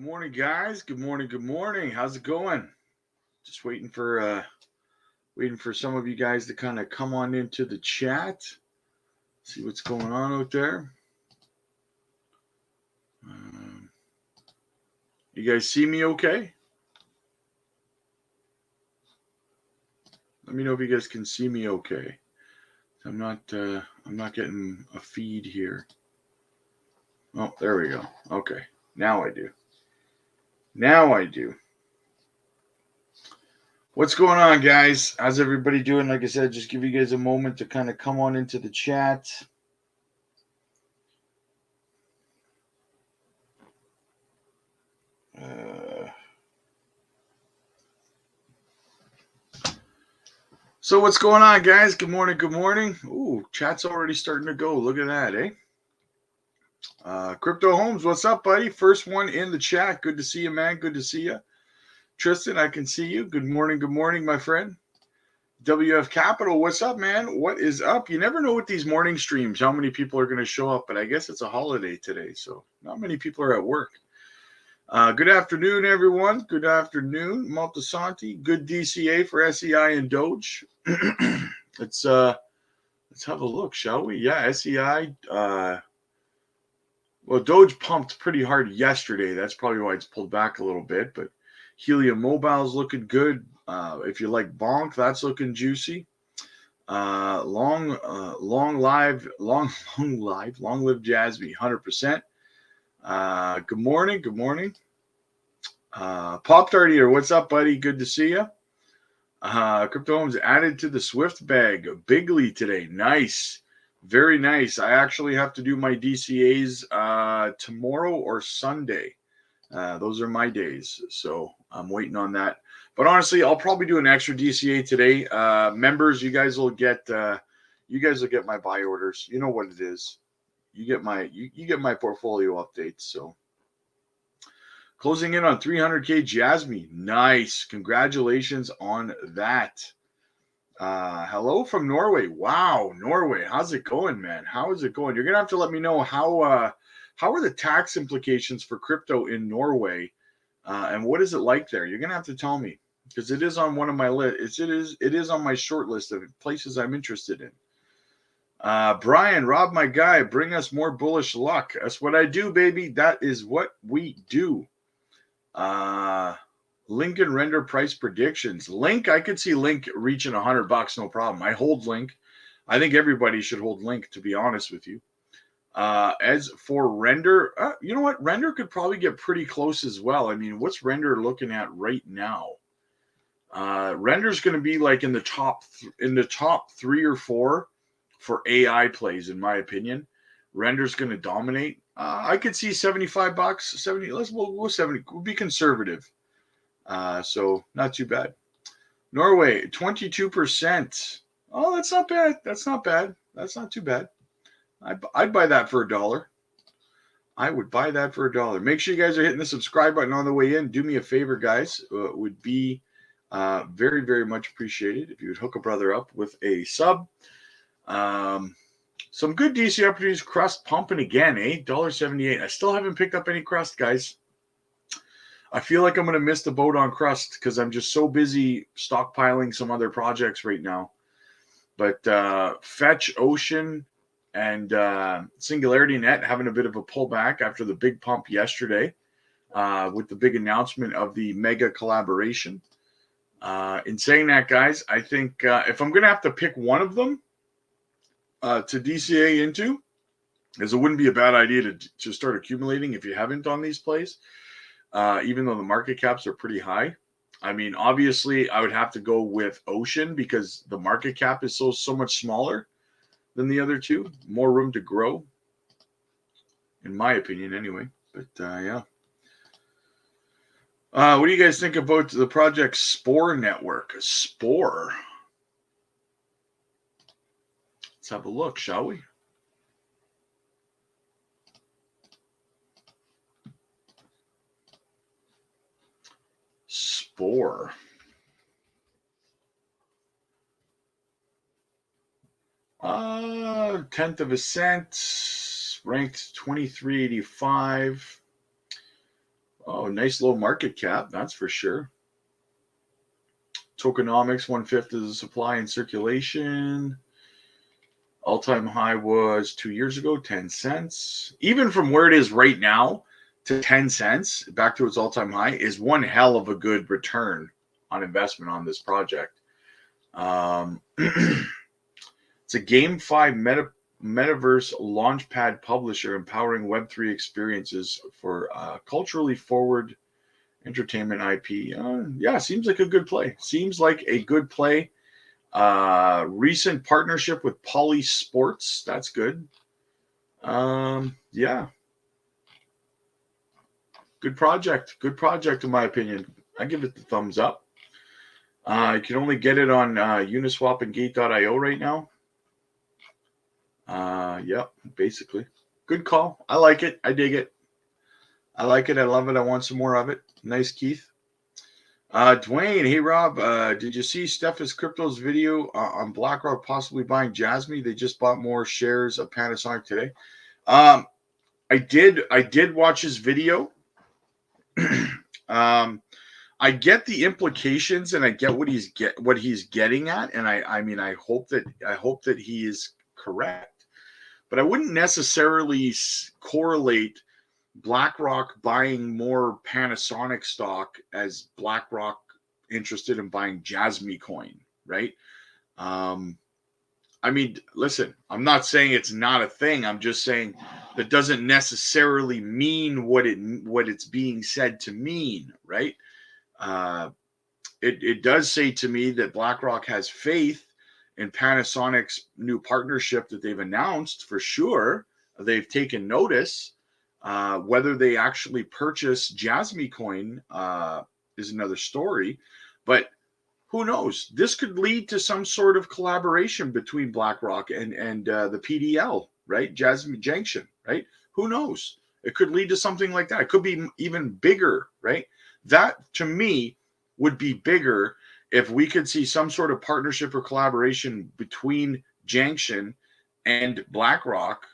morning, guys. Good morning. Good morning. How's it going? Just waiting for some of you guys to kind of come on into the chat. See what's going on out there. You guys see me okay? Let me know if you guys can see me okay. I'm not getting a feed here. Oh, there we go. Okay. Now I do. What's going on, guys? How's everybody doing? Like I said, just give you guys a moment to kind of come on into the chat. So what's going on, guys? Good morning. Good morning. Ooh, chat's already starting to go. Look at that, eh? Crypto Holmes, what's up, buddy? First one in the chat. Good to see you, man. Good to see you. Tristan, I can see you. Good morning, my friend. WF Capital, what's up, man? What is up? You never know with these morning streams how many people are going to show up, but I guess it's a holiday today, so not many people are at work. Good afternoon, everyone. Good afternoon, Maltasanti. Good DCA for SEI and Doge. Let's have a look, shall we? Yeah, SEI. Well, Doge pumped pretty hard yesterday. That's probably why it's pulled back a little bit. But Helium Mobile's looking good. If you like Bonk, that's looking juicy. Long live JASMY, 100%. Good morning. Pop Tart Eater, what's up, buddy? Good to see you. Crypto Homes added to the Swift bag bigly today. Nice. Very nice. I actually have to do my DCAs tomorrow or Sunday. Those are my days. So I'm waiting on that. But honestly, I'll probably do an extra DCA today. Members, you guys will get my buy orders. You know what it is. You get my portfolio updates. So closing in on 300K JASMY. Nice. Congratulations on that. Hello from Norway. Wow, Norway. How's it going, man? How is it going? You're going to have to let me know how are the tax implications for crypto in Norway, and what is it like there? You're going to have to tell me, because it is on one of my lists. It is on my short list of places I'm interested in. Brian, Rob, my guy, bring us more bullish luck. That's what I do, baby. That is what we do. Link and render price predictions. Link, I could see Link reaching $100, no problem. I hold Link. I think everybody should hold Link, to be honest with you. As for render, you know what? Render could probably get pretty close as well. I mean, what's render looking at right now? Render's going to be like in the top 3 or 4 for AI plays, in my opinion. Render's going to dominate. I could see $75, 70. We'll go 70. We'll be conservative. So not too bad. Norway, 22%. Oh, that's not bad. That's not too bad. I'd buy that for $1. I would buy that for $1. Make sure you guys are hitting the subscribe button on the way in. Do me a favor, guys. Would be very, very much appreciated if you would hook a brother up with a sub. Some good DC opportunities. Crust pumping again, eh? $1.78. I still haven't picked up any Crust, guys. I feel like I'm going to miss the boat on Crust because I'm just so busy stockpiling some other projects right now. But Fetch, Ocean, and Singularity Net having a bit of a pullback after the big pump yesterday with the big announcement of the mega collaboration. In saying that, guys, I think if I'm going to have to pick one of them to DCA into, because it wouldn't be a bad idea to start accumulating if you haven't on these plays. Even though the market caps are pretty high. I mean, obviously, I would have to go with Ocean because the market cap is so much smaller than the other two. More room to grow, in my opinion, anyway. But, yeah. What do you guys think about the project Spore Network? Spore. Let's have a look, shall we? Spore. Tenth of a cent, ranked 2385. Oh, nice low market cap, that's for sure. Tokenomics, 1/5 of the supply in circulation. All-time high was 2 years ago, 10 cents. Even from where it is right now to 10 cents, back to its all-time high, is one hell of a good return on investment on this project. It's a GameFi Metaverse launchpad publisher empowering Web3 experiences for culturally forward entertainment IP. Yeah, seems like a good play. Seems like a good play. Recent partnership with Poly Sports. That's good. Yeah. Good project. Good project, in my opinion. I give it the thumbs up. You can only get it on Uniswap and Gate.io right now. Yep, basically. Good call. I like it. I dig it. I like it. I love it. I want some more of it. Nice, Keith. Dwayne, hey Rob, did you see Steph's Crypto's video on BlackRock possibly buying JASMY? They just bought more shares of Panasonic today. I did watch his video. I get the implications and I get what he's getting at, and I mean I hope that he is correct, but I wouldn't necessarily correlate BlackRock buying more Panasonic stock as BlackRock interested in buying JASMY coin, right? I mean, listen, I'm not saying it's not a thing. I'm just saying that doesn't necessarily mean what it's being said to mean, right? It does say to me that BlackRock has faith in Panasonic's new partnership that they've announced for sure. They've taken notice. Whether they actually purchase JASMY coin is another story, but who knows? This could lead to some sort of collaboration between BlackRock and the PDL, right? JASMY Junction, right? Who knows? It could lead to something like that. It could be even bigger, right? That to me would be bigger if we could see some sort of partnership or collaboration between Junction and BlackRock.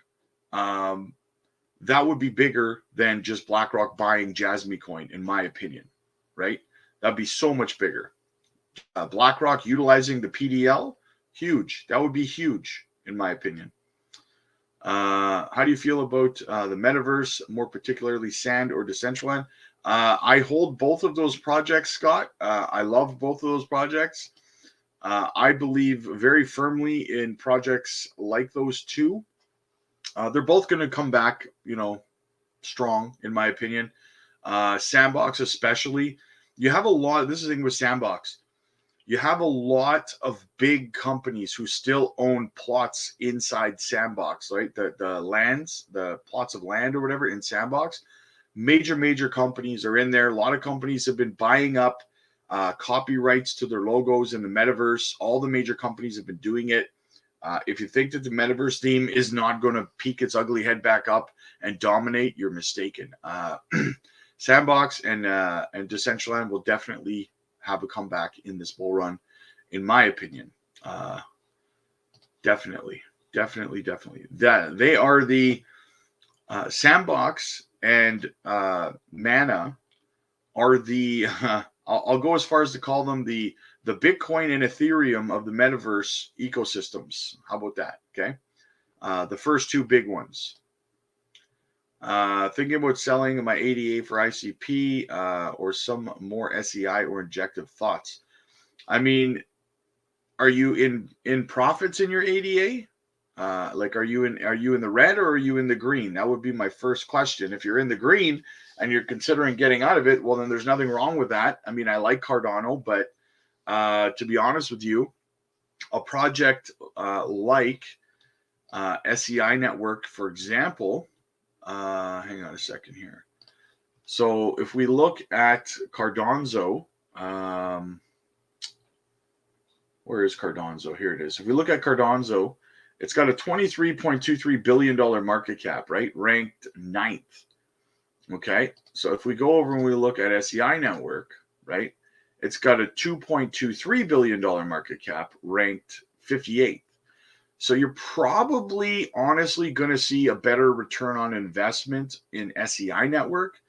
That would be bigger than just BlackRock buying JASMY coin, in my opinion, right? That'd be so much bigger. BlackRock utilizing the PDL, huge. That would be huge, in my opinion. How do you feel about the Metaverse, more particularly Sand or Decentraland? I hold both of those projects, Scott. I love both of those projects. I believe very firmly in projects like those two. They're both going to come back, strong, in my opinion. Sandbox, especially. You have a lot. This is the thing with Sandbox. You have a lot of big companies who still own plots inside Sandbox, right? The lands, the plots of land or whatever in Sandbox. Major companies are in there. A lot of companies have been buying up copyrights to their logos in the Metaverse. All the major companies have been doing it. If you think that the Metaverse theme is not going to peek its ugly head back up and dominate, you're mistaken. Sandbox and Decentraland will definitely have a comeback in this bull run, in my opinion. Definitely. That they are the Sandbox and Mana are the I'll go as far as to call them the Bitcoin and Ethereum of the Metaverse ecosystems. How about that? Okay. The first two big ones. Thinking about selling my ADA for ICP or some more SEI or injective thoughts. I mean, are you in profits in your ADA? Are you in the red or are you in the green? That would be my first question. If you're in the green and you're considering getting out of it, well, then there's nothing wrong with that. I mean, I like Cardano, but to be honest with you, a project like SEI Network, for example, hang on a second here. So if we look at Cardano, where is Cardano? Here it is. If we look at Cardano, it's got a $23.23 billion market cap, right? Ranked 9th. Okay. So if we go over and we look at SEI Network, right? It's got a $2.23 billion market cap, ranked 58th. So you're probably honestly going to see a better return on investment in SEI Network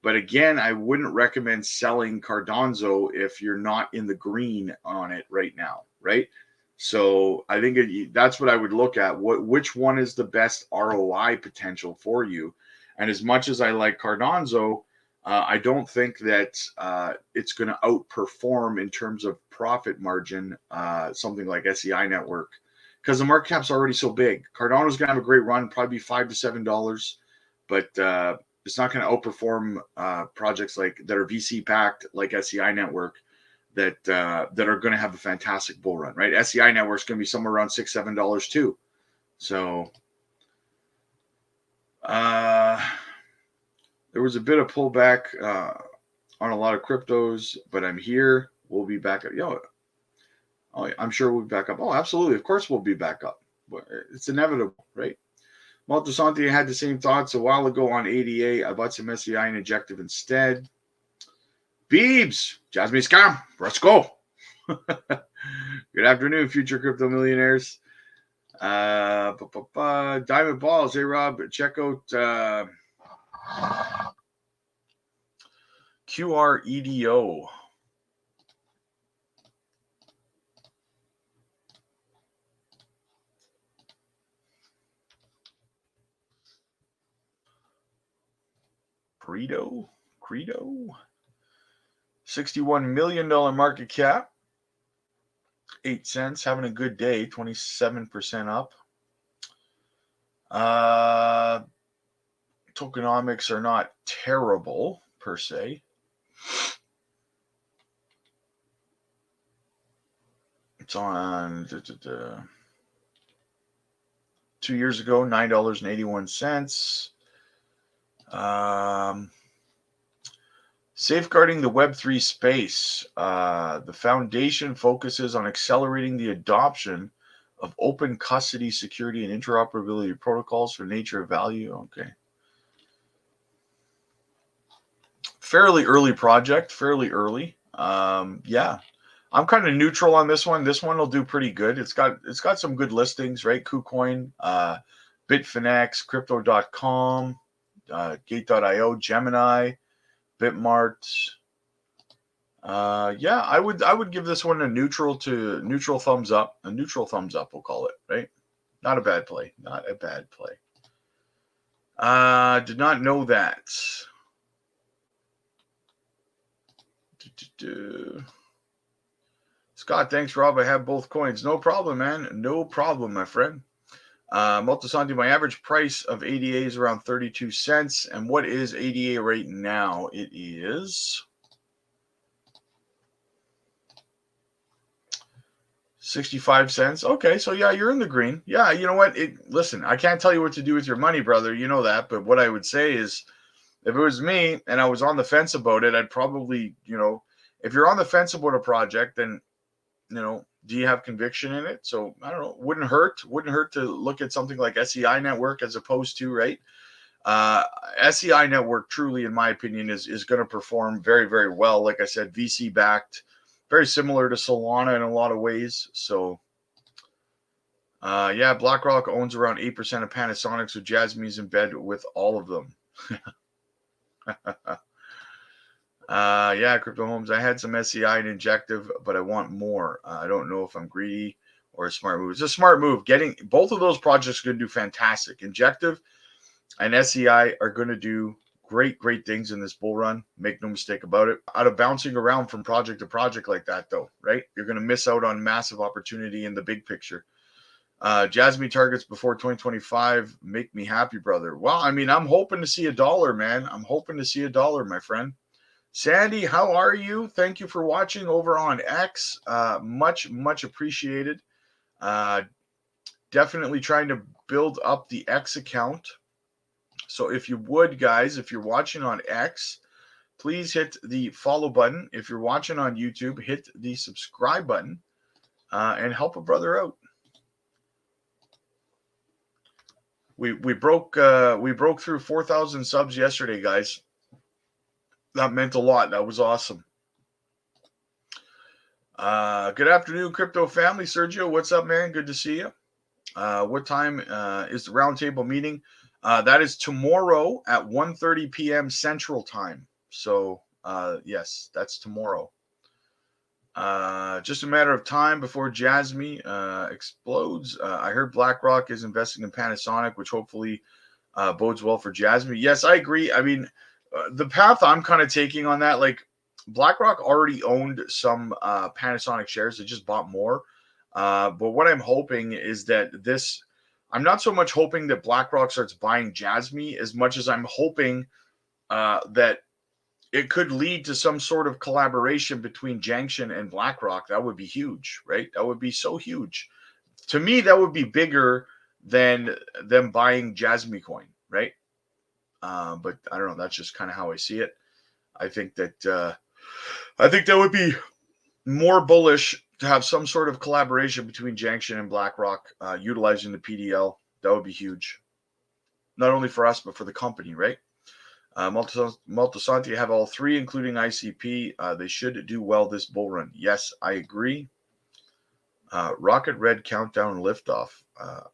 But again, I wouldn't recommend selling Cardano if you're not in the green on it right now, right? So I think that's what I would look at. Which one is the best ROI potential for you? And as much as I like Cardano, I don't think that it's going to outperform in terms of profit margin something like SEI Network, because the market cap's already so big. Cardano's going to have a great run, probably $5 to $7, but it's not going to outperform projects like that are VC backed, like SEI Network, that are going to have a fantastic bull run, right? SEI Network's going to be somewhere around $6-7 too. So there was a bit of pullback on a lot of cryptos, but I'm here. We'll be back up. I'm sure we'll be back up. Oh, absolutely. Of course we'll be back up. It's inevitable, right? Maltasanti had the same thoughts a while ago on ADA. I bought some SEI and Injective instead. Beebs, Jasmy Scam, let's go. Good afternoon, future crypto millionaires. Diamond Balls, hey Rob, check out QREDO. Credo. $61 million market cap. 8 cents. Having a good day. 27% up. Tokenomics are not terrible per se. It's on 2 years ago, $9.81. Safeguarding the Web3 space. The foundation focuses on accelerating the adoption of open custody, security, and interoperability protocols for nature of value. Okay. Fairly early project, fairly early. Yeah. I'm kind of neutral on this one. This one will do pretty good. It's got some good listings, right? KuCoin, Bitfinex, Crypto.com, Gate.io, Gemini, Bitmart. Yeah, I would give this one a neutral thumbs up. A neutral thumbs up, we'll call it, right? Not a bad play. Not a bad play. Did not know that. Scott, thanks, Rob. I have both coins. No problem, man. No problem, my friend. Multisanti, my average price of ADA is around 32 cents. And what is ADA right now? It is 65 cents. Okay, so yeah, you're in the green. Yeah, you know what? Listen, I can't tell you what to do with your money, brother. You know that. But what I would say is, if it was me and I was on the fence about it, I'd probably, if you're on the fence about a project, then, do you have conviction in it? So I don't know. Wouldn't hurt to look at something like SEI Network as opposed to, right? SEI Network truly, in my opinion, is going to perform very, very well. Like I said, VC backed, very similar to Solana in a lot of ways. So, yeah, BlackRock owns around 8% of Panasonic, so Jasmy's in bed with all of them. Yeah, Crypto Homes. I had some SEI and Injective, but I want more. I don't know if I'm greedy or a smart move. It's a smart move. Getting both of those projects are going to do fantastic. Injective and SEI are going to do great things in this bull run. Make no mistake about it. Out of bouncing around from project to project like that, though, right? You're going to miss out on massive opportunity in the big picture. Jasmy targets before 2025 make me happy, brother. Well, I mean, I'm hoping to see $1, man. I'm hoping to see $1, my friend. Sandy, how are you? Thank you for watching over on X. Much appreciated. Definitely trying to build up the X account. So if you would, guys, if you're watching on X, please hit the follow button. If you're watching on YouTube, hit the subscribe button and help a brother out. We broke through 4,000 subs yesterday, guys. That meant a lot. That was awesome. Good afternoon, crypto family. Sergio, what's up, man? Good to see you. What time is the roundtable meeting? That is tomorrow at 1:30 p.m. Central Time. So, yes, that's tomorrow. Just a matter of time before JASMY explodes. I heard BlackRock is investing in Panasonic, which hopefully bodes well for JASMY. Yes, I agree. I mean, the path I'm kind of taking on that, like BlackRock already owned some Panasonic shares. They just bought more. But what I'm hoping is that I'm not so much hoping that BlackRock starts buying JASMY as much as I'm hoping that it could lead to some sort of collaboration between Junction and BlackRock. That would be huge, right? That would be so huge. To me, that would be bigger than them buying JASMY coin, right? But I don't know. That's just kind of how I see it. I think that would be more bullish to have some sort of collaboration between Junction and BlackRock utilizing the PDL. That would be huge, not only for us but for the company, right? Multisanti have all three, including ICP. They should do well this bull run. Yes, I agree. Rocket Red Countdown Liftoff.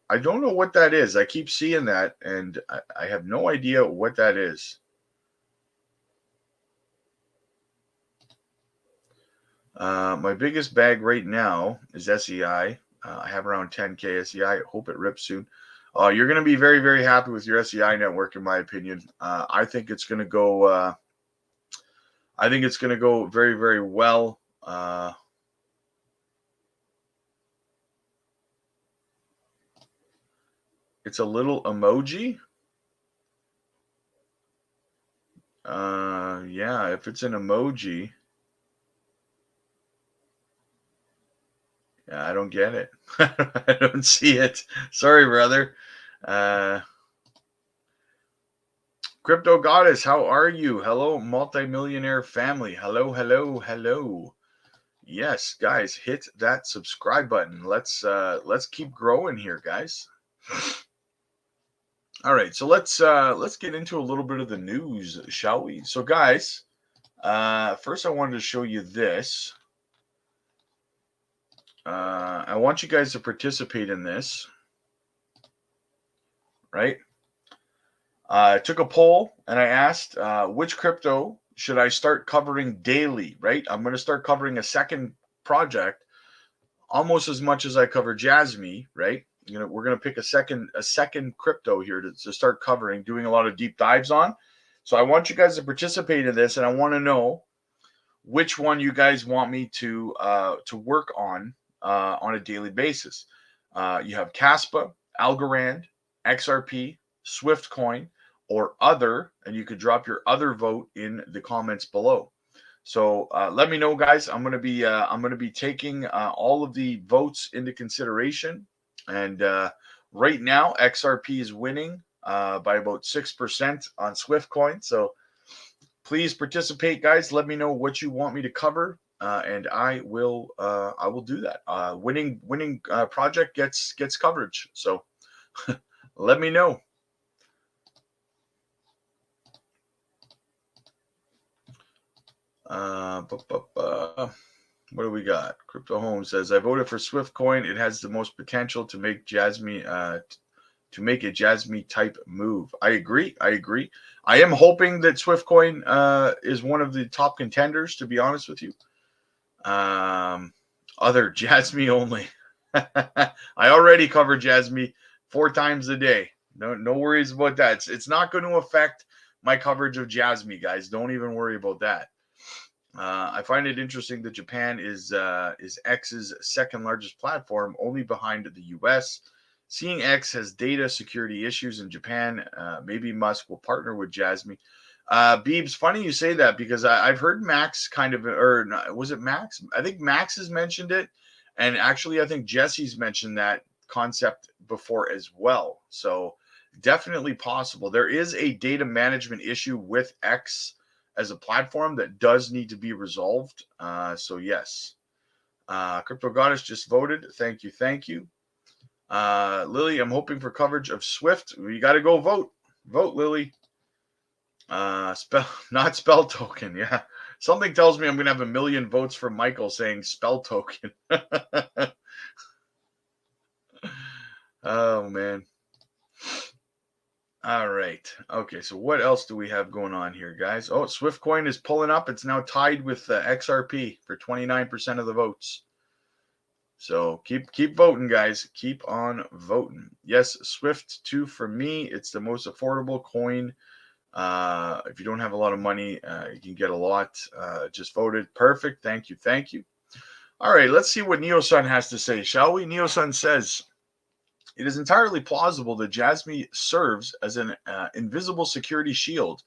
I don't know what that is. I keep seeing that, and I have no idea what that is. My biggest bag right now is SEI. I have around 10K SEI. I hope it rips soon. You're going to be very, very happy with your SEI network, in my opinion. I think it's going to go. I think it's going to go very, very well. It's a little emoji. Yeah, if it's an emoji, yeah, I don't get it. I don't see it. Sorry, brother. Crypto Goddess, how are you? Hello, multimillionaire family. Hello, hello, hello. Yes, guys, hit that subscribe button. Let's keep growing here, guys. All right, so let's get into a little bit of the news, shall we? So, guys, first I wanted to show you this. I want you guys to participate in this, right? I took a poll and I asked which crypto should I start covering daily, right? I'm going to start covering a second project almost as much as I cover JASMY, right? We're going to pick a second crypto here to start covering, doing a lot of deep dives on. So I want you guys to participate in this, and I want to know which one you guys want me to work on a daily basis. You have KASPA, Algorand, XRP, Swift Coin, or other, and you could drop your other vote in the comments below. So let me know, guys. I'm gonna be taking all of the votes into consideration, and right now XRP is winning by about 6% on Swift Coin. So please participate, guys. Let me know what you want me to cover, and I will do that. Winning project gets coverage. So let me know. What do we got? Crypto Home says, I voted for Swift Coin. It has the most potential to make JASMY to make a JASMY type move. I agree. I am hoping that Swift Coin is one of the top contenders, to be honest with you. Other JASMY only. I already cover JASMY 4 times a day. No worries about that. It's not going to affect my coverage of JASMY, guys. Don't even worry about that. I find it interesting that Japan is X's second largest platform, only behind the U.S. Seeing X has data security issues in Japan, maybe Musk will partner with JASMY. Beebs, funny you say that because I've heard Max was it Max? I think Max has mentioned it, and actually I think Jesse's mentioned that concept before as well. So definitely possible. There is a data management issue with X as a platform that does need to be resolved. So yes, Crypto Goddess just voted. Thank you. Lily, I'm hoping for coverage of Swift. You got to go vote, Lily. Not spell token. Yeah, something tells me I'm gonna have 1 million votes from Michael saying spell token. Oh man. All right. Okay. So what else do we have going on here, guys? Oh, Swift Coin is pulling up. It's now tied with XRP for 29% of the votes. So keep voting, guys. Keep on voting. Yes, Swift too for me. It's the most affordable coin. If you don't have a lot of money, you can get a lot. Just voted. Perfect. Thank you. Thank you. All right. Let's see what NeoSun has to say, shall we? NeoSun says, it is entirely plausible that JASMY serves as an invisible security shield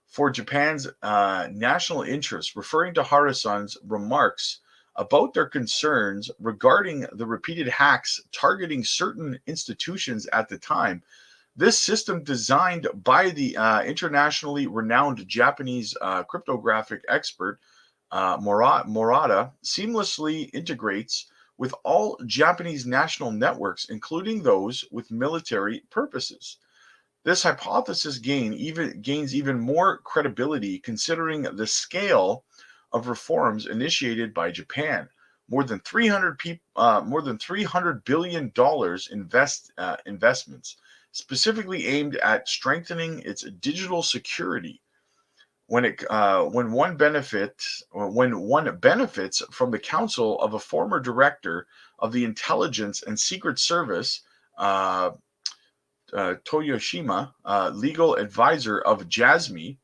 for Japan's national interest, referring to Harasun's remarks about their concerns regarding the repeated hacks targeting certain institutions at the time. This system, designed by the internationally renowned Japanese cryptographic expert Morata, seamlessly integrates with all Japanese national networks, including those with military purposes. This hypothesis gains even more credibility considering the scale of reforms initiated by Japan. More than $300 billion investments specifically aimed at strengthening its digital security. When one benefits from the counsel of a former director of the intelligence and secret service, Toyoshima, legal advisor of JASMY,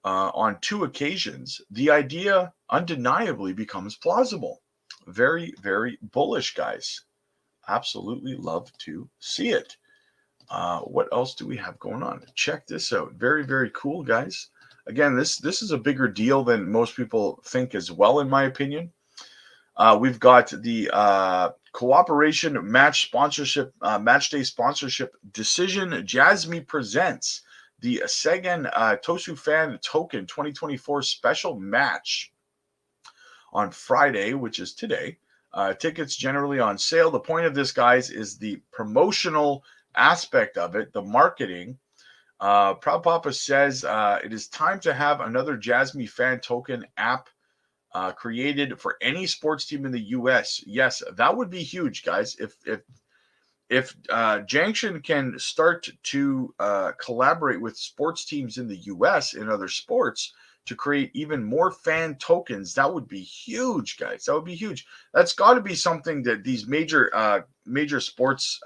on 2 occasions, the idea undeniably becomes plausible. Very, very bullish, guys. Absolutely love to see it. What else do we have going on? Check this out. Very, very cool, guys. Again, this is a bigger deal than most people think as well, in my opinion. We've got the cooperation match day sponsorship decision. JASMY presents the Segen Tosu Fan Token 2024 special match on Friday, which is today. Tickets generally on sale. The point of this, guys, is the promotional aspect of it, the marketing. Proud Papa says it is time to have another JASMY Fan Token app created for any sports team in the U.S. Yes, that would be huge, guys. If Junction can start to collaborate with sports teams in the U.S. in other sports to create even more fan tokens, that would be huge, guys. That would be huge. That's got to be something that these major sports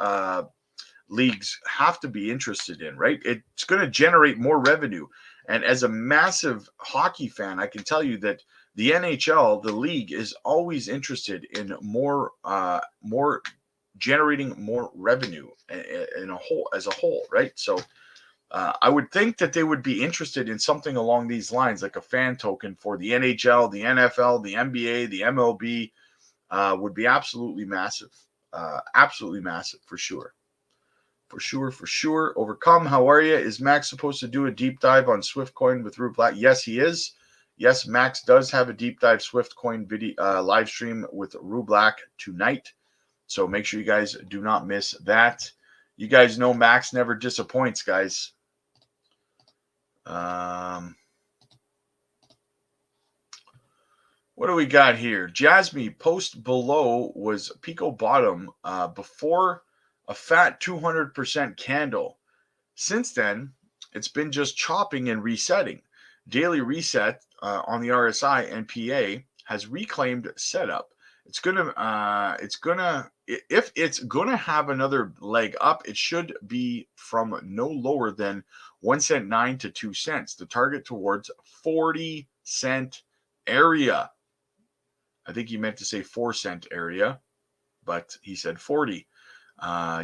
leagues have to be interested in, right? It's going to generate more revenue. And as a massive hockey fan, I can tell you that the NHL, the league, is always interested in more generating more revenue as a whole, right? So I would think that they would be interested in something along these lines, like a fan token for the NHL, the NFL, the NBA, the MLB, would be absolutely massive for sure. For sure. Overcome, how are you? Is Max supposed to do a deep dive on Swiftcoin with Rue Black? Yes, he is. Yes, Max does have a deep dive Swiftcoin video live stream with Rue Black tonight. So make sure you guys do not miss that. You guys know Max never disappoints, guys. What do we got here? JASMY post below was Pico bottom before a fat 200% candle. Since then, it's been just chopping and resetting. Daily reset on the RSI and PA has reclaimed setup. If it's gonna have another leg up, it should be from no lower than 1 cent 9 to 2 cents. The target towards 40-cent area. I think he meant to say 4-cent area, but he said 40.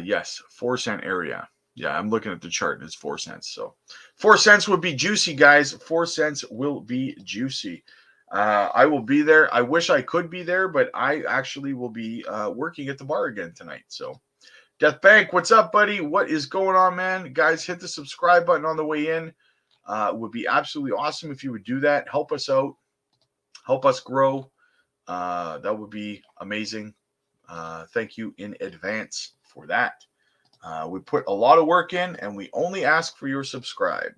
Yes, 4-cent area. Yeah, I'm looking at the chart and it's 4 cents. So 4 cents would be juicy, guys. 4 cents will be juicy. I will be there. I wish I could be there, but I actually will be working at the bar again tonight. So Death Bank, what's up, buddy? What is going on, man? Guys, hit the subscribe button on the way in. It would be absolutely awesome if you would do that. Help us out. Help us grow. That would be amazing. Thank you in advance for that. We put a lot of work in, and we only ask for your subscribe.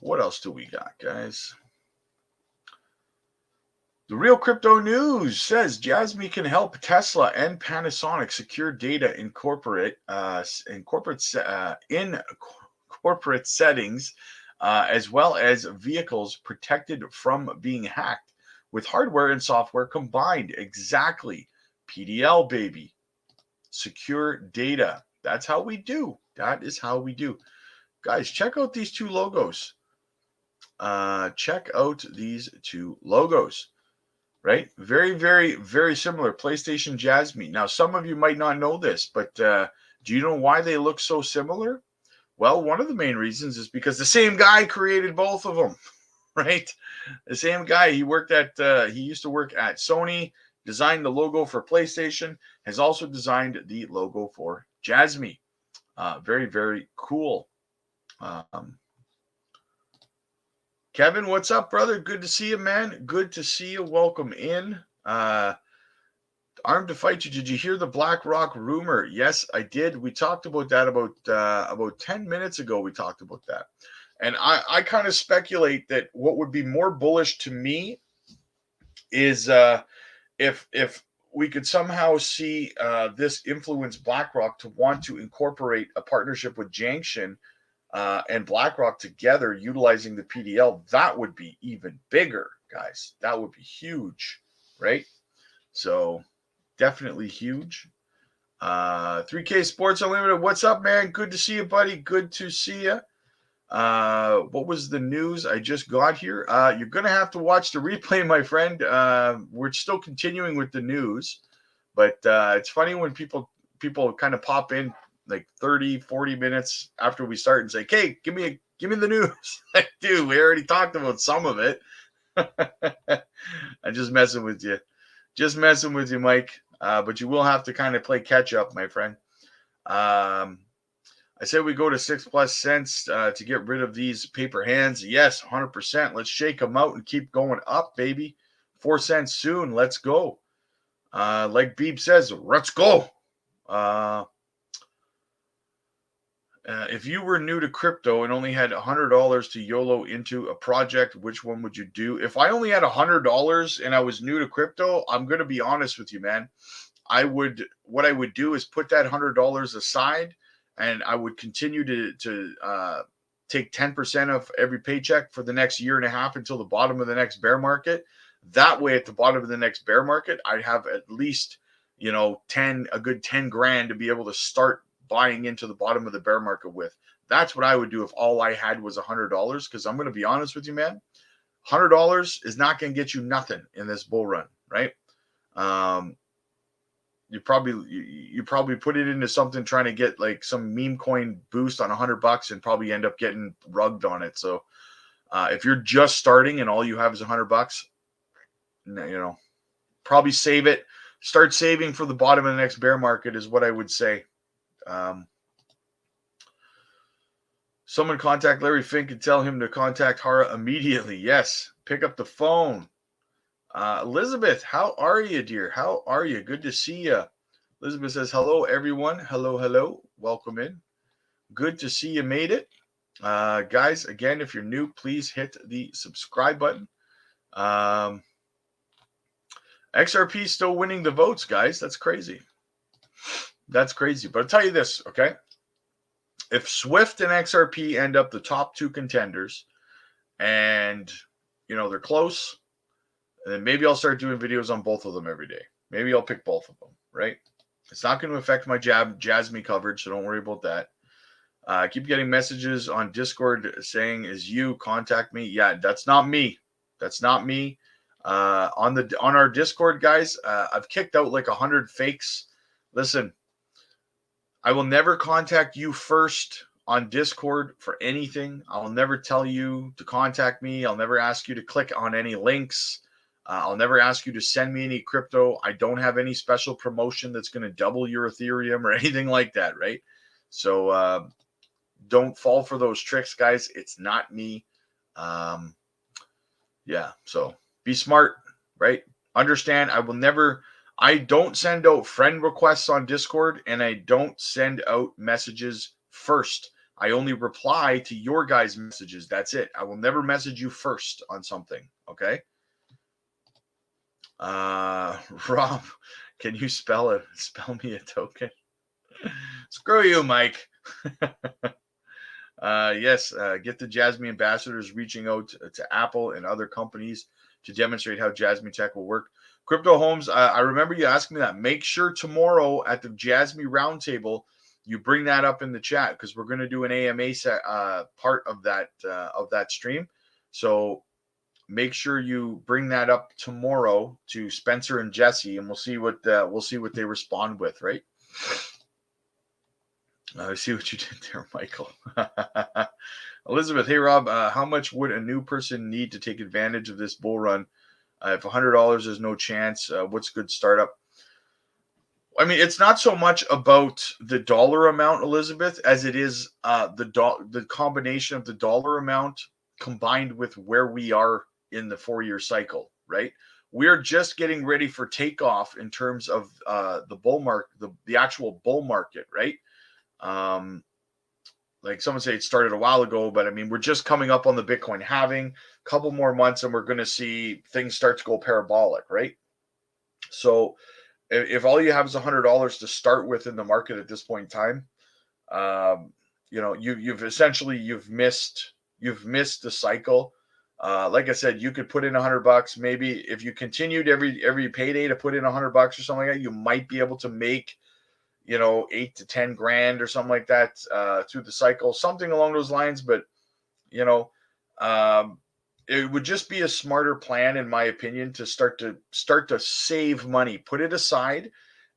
What else do we got, guys? The Real Crypto News says Jasmy can help Tesla and Panasonic secure data in corporate settings, as well as vehicles protected from being hacked with hardware and software combined. Exactly. PDL, baby. Secure data. That's how we do. That is how we do. Guys, check out these two logos. Check out these two logos. Right? Very, very, very similar. PlayStation Jasmy. Now, some of you might not know this, but do you know why they look so similar? Well, one of the main reasons is because the same guy created both of them, right? The same guy. He used to work at Sony, designed the logo for PlayStation, has also designed the logo for Jasmy. Very, very cool. Kevin, what's up, brother? Good to see you, man. Good to see you. Welcome in. Armed to fight you. Did you hear the BlackRock rumor? Yes, I did. We talked about that about 10 minutes ago. We talked about that. And I kind of speculate that what would be more bullish to me is if we could somehow see this influence BlackRock to want to incorporate a partnership with Janction and BlackRock together utilizing the PDL. That would be even bigger, guys. That would be huge, right? So definitely huge. 3K Sports Unlimited, what's up, man? Good to see you, buddy. Good to see you. What was the news I just got here? You're going to have to watch the replay, my friend. We're still continuing with the news, but it's funny when people kind of pop in like 30, 40 minutes after we start and say, "Hey, give me the news." Dude, we already talked about some of it. I'm just messing with you. Just messing with you, Mike. But you will have to kind of play catch up, my friend. I said we go to 6+ cents to get rid of these paper hands. Yes, 100%. Let's shake them out and keep going up, baby. 4 cents soon. Let's go. Like Beeb says, let's go. If you were new to crypto and only had $100 to YOLO into a project, which one would you do? If I only had $100 and I was new to crypto, I'm going to be honest with you, man. What I would do is put that $100 aside, and I would continue to take 10% of every paycheck for the next year and a half until the bottom of the next bear market. That way, at the bottom of the next bear market, I'd have at least, a good 10 grand to be able to start buying into the bottom of the bear market with. That's what I would do if all I had was $100, because I'm going to be honest with you, man. $100 is not going to get you nothing in this bull run, right? You probably put it into something trying to get like some meme coin boost on $100 and probably end up getting rugged on it. So if you're just starting and all you have is $100, probably save it. Start saving for the bottom of the next bear market is what I would say. Someone contact Larry Fink and tell him to contact Hara immediately. Yes, pick up the phone. Elizabeth, how are you, dear? How are you? Good to see you. Elizabeth says, hello, everyone. Hello, hello. Welcome in. Good to see you made it. Guys, again, if you're new, please hit the subscribe button. XRP still winning the votes, guys. That's crazy. That's crazy. But I'll tell you this, okay? If Swift and XRP end up the top two contenders and, they're close, then maybe I'll start doing videos on both of them every day. Maybe I'll pick both of them, right? It's not going to affect my Jasmy coverage, so don't worry about that. I keep getting messages on Discord saying, is you, contact me. Yeah, that's not me. That's not me. On our Discord, guys, I've kicked out like 100 fakes. Listen, I will never contact you first on Discord for anything. I'll never tell you to contact me. I'll never ask you to click on any links. I'll never ask you to send me any crypto. I don't have any special promotion that's going to double your Ethereum or anything like that, right? So don't fall for those tricks, guys. It's not me. Yeah, so be smart, right? Understand, I don't send out friend requests on Discord, and I don't send out messages first. I only reply to your guys' messages. That's it. I will never message you first on something, okay? Rob, can you spell me a token? Screw you, Mike. Yes, get the JASMY ambassadors reaching out to Apple and other companies to demonstrate how JASMY tech will work. Crypto Homes, I remember you asking me that. Make sure tomorrow at the JASMY roundtable you bring that up in the chat, because we're going to do an AMA part of that stream. So make sure you bring that up tomorrow to Spencer and Jesse, and we'll see what they respond with. Right. I see what you did there, Michael. Elizabeth, hey Rob, how much would a new person need to take advantage of this bull run? If $100 is no chance, what's good startup? I mean, it's not so much about the dollar amount, Elizabeth, as it is the combination of the dollar amount combined with where we are in the 4-year cycle, right? We're just getting ready for takeoff in terms of the bull market, the actual bull market, right? Like someone say it started a while ago, but I mean, we're just coming up on the Bitcoin halving, a couple more months, and we're going to see things start to go parabolic, right? So if all you have is $100 to start with in the market at this point in time, you've essentially missed the cycle. Like I said, you could put in $100. Maybe if you continued every payday to put in $100 or something like that, you might be able to make 8 to 10 grand or something like that through the cycle, something along those lines. But it would just be a smarter plan, in my opinion, to start to save money, put it aside,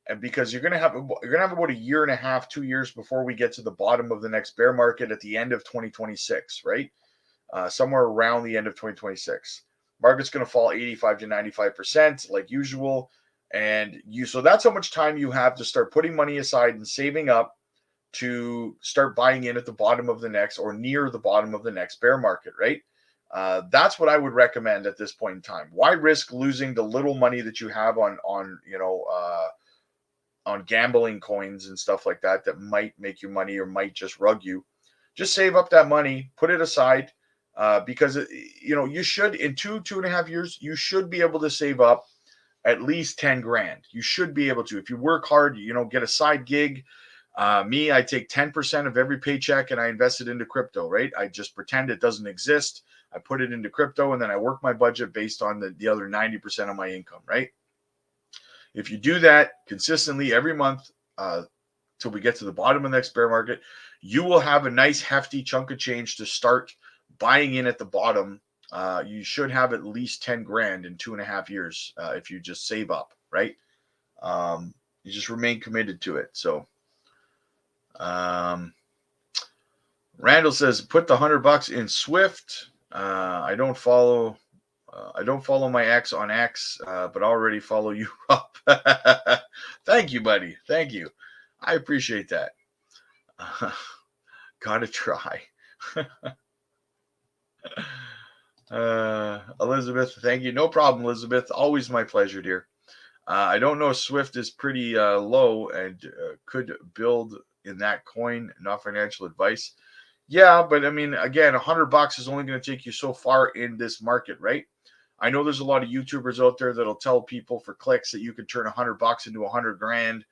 and because you're gonna have about a year and a half, 2 years before we get to the bottom of the next bear market at the end of 2026, right? Somewhere around the end of 2026, market's gonna fall 85 to 95% like usual. So that's how much time you have to start putting money aside and saving up to start buying in at the bottom of the next or near the bottom of the next bear market, right? That's what I would recommend at this point in time. Why risk losing the little money that you have on gambling coins and stuff like that might make you money or might just rug you? Just save up that money, put it aside, because you should, in 2.5 years, you should be able to save up at least 10 grand. You should be able to, if you work hard, get a side gig. I take 10% of every paycheck and I invest it into crypto, right? I just pretend it doesn't exist. I put it into crypto and then I work my budget based on the other 90% of my income, right? If you do that consistently every month till we get to the bottom of the next bear market, you will have a nice hefty chunk of change to start buying in at the bottom. You should have at least 10 grand in 2.5 years if you just save up, right? You just remain committed to it. So Randall says, put the $100 in Swift. I don't follow my ex on X, but already follow you up. Thank you, buddy. Thank you. I appreciate that. Gotta try. Elizabeth, thank you. No problem, Elizabeth. Always my pleasure, dear. I don't know. Swift is pretty low and could build in that coin. Not financial advice. Yeah, but I mean, again, $100 is only going to take you so far in this market, right? I know there's a lot of YouTubers out there that'll tell people for clicks that you can turn $100 into 100 grand.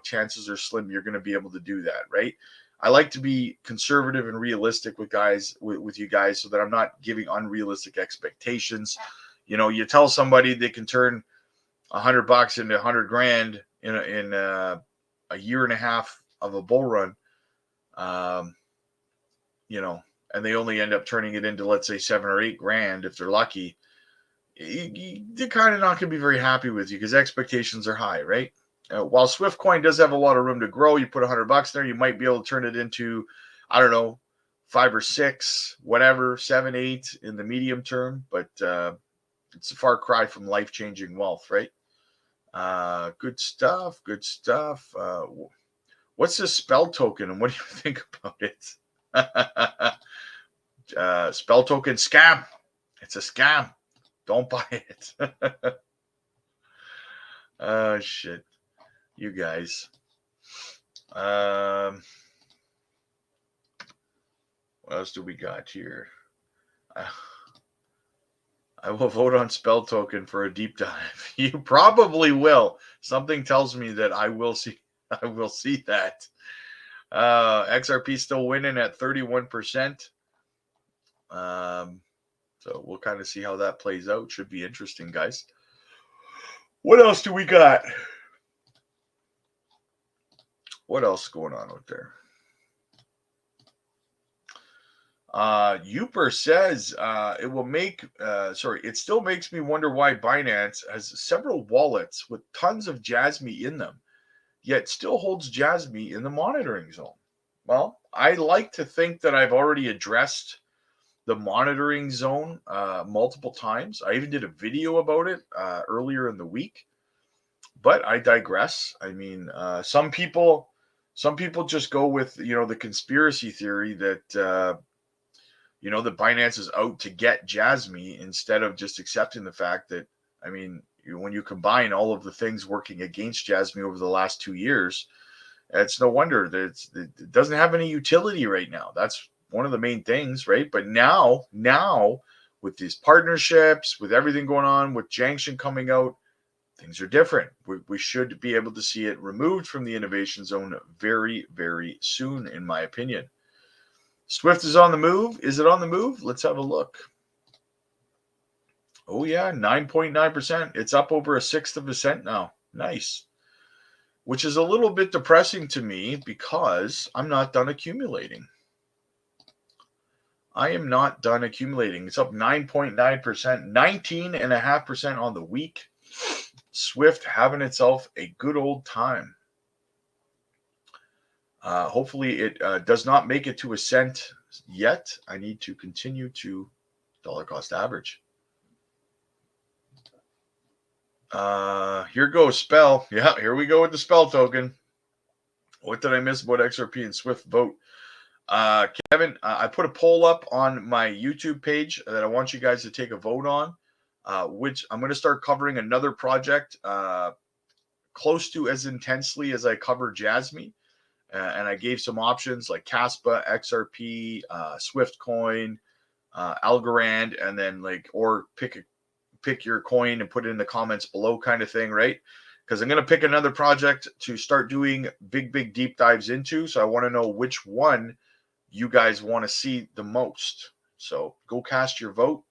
Chances are slim you're going to be able to do that, right? I like to be conservative and realistic with you guys, so that I'm not giving unrealistic expectations. You tell somebody they can turn $100 into 100 grand in a year and a half of a bull run, and they only end up turning it into, let's say, 7 or 8 grand if they're lucky. They're kind of not going to be very happy with you because expectations are high, right? While Swift coin does have a lot of room to grow, you put $100 there, you might be able to turn it into, I don't know, 5 or 6, whatever, 7, 8 in the medium term. But it's a far cry from life-changing wealth, right? Good stuff. Good stuff. What's this spell token, and what do you think about it? Spell token scam. It's a scam. Don't buy it. Oh, shit. You guys. What else do we got here? I will vote on Spell Token for a deep dive. You probably will. Something tells me that I will see. I will see that. XRP still winning at 31%. So we'll kind of see how that plays out. Should be interesting, guys. What else do we got? What else is going on out there? Uper says it will make, it still makes me wonder why Binance has several wallets with tons of JASMY in them, yet still holds JASMY in the monitoring zone. Well, I like to think that I've already addressed the monitoring zone multiple times. I even did a video about it earlier in the week, but I digress. I mean, some people just go with, the conspiracy theory that, that Binance is out to get JASMY instead of just accepting the fact that, I mean, when you combine all of the things working against JASMY over the last 2 years, it's no wonder that it doesn't have any utility right now. That's one of the main things, right? But now with these partnerships, with everything going on, with Janction coming out, things are different. We should be able to see it removed from the innovation zone very, very soon, in my opinion. Swift is on the move. Is it on the move? Let's have a look. Oh, yeah, 9.9%. It's up over 1/6 of a cent now. Nice. Which is a little bit depressing to me because I'm not done accumulating. I am not done accumulating. It's up 9.9%, 19.5% on the week. Swift having itself a good old time. Hopefully it does not make it to a cent yet. I need to continue to dollar cost average. Here goes Spell. Yeah, here we go with the Spell token. What did I miss about XRP and Swift vote? Kevin, I put a poll up on my YouTube page that I want you guys to take a vote on, which I'm going to start covering another project close to as intensely as I cover JASMY. And I gave some options like KASPA, XRP, Swift Coin, Algorand, and then or pick your coin and put it in the comments below kind of thing, right? Because I'm going to pick another project to start doing big deep dives into. So I want to know which one you guys want to see the most. So go cast your vote.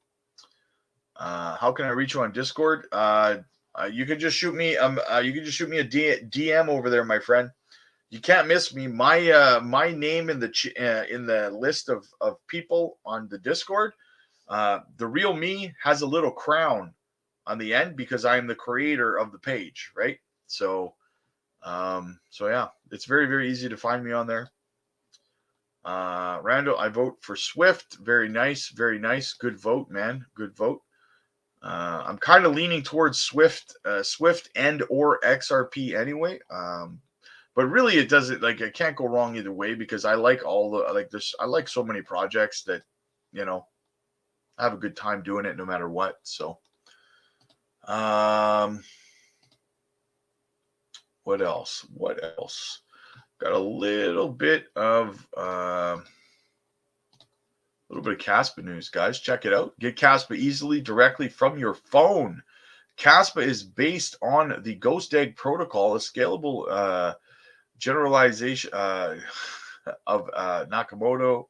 How can I reach you on Discord? You can just shoot me. You can just shoot me a DM over there, my friend. You can't miss me. My name in the list of people on the Discord. The real me has a little crown on the end because I am the creator of the page, right? So yeah, it's very, very easy to find me on there. Randall, I vote for Swift. Very nice, very nice. Good vote, man. Good vote. I'm kind of leaning towards Swift and or XRP anyway. But really, it doesn't I can't go wrong either way because I like I like so many projects that, I have a good time doing it no matter what. So, what else? Got a little bit of KASPA news, guys. Check it out. Get KASPA easily directly from your phone. KASPA is based on the Ghost Egg protocol, a scalable generalization of Nakamoto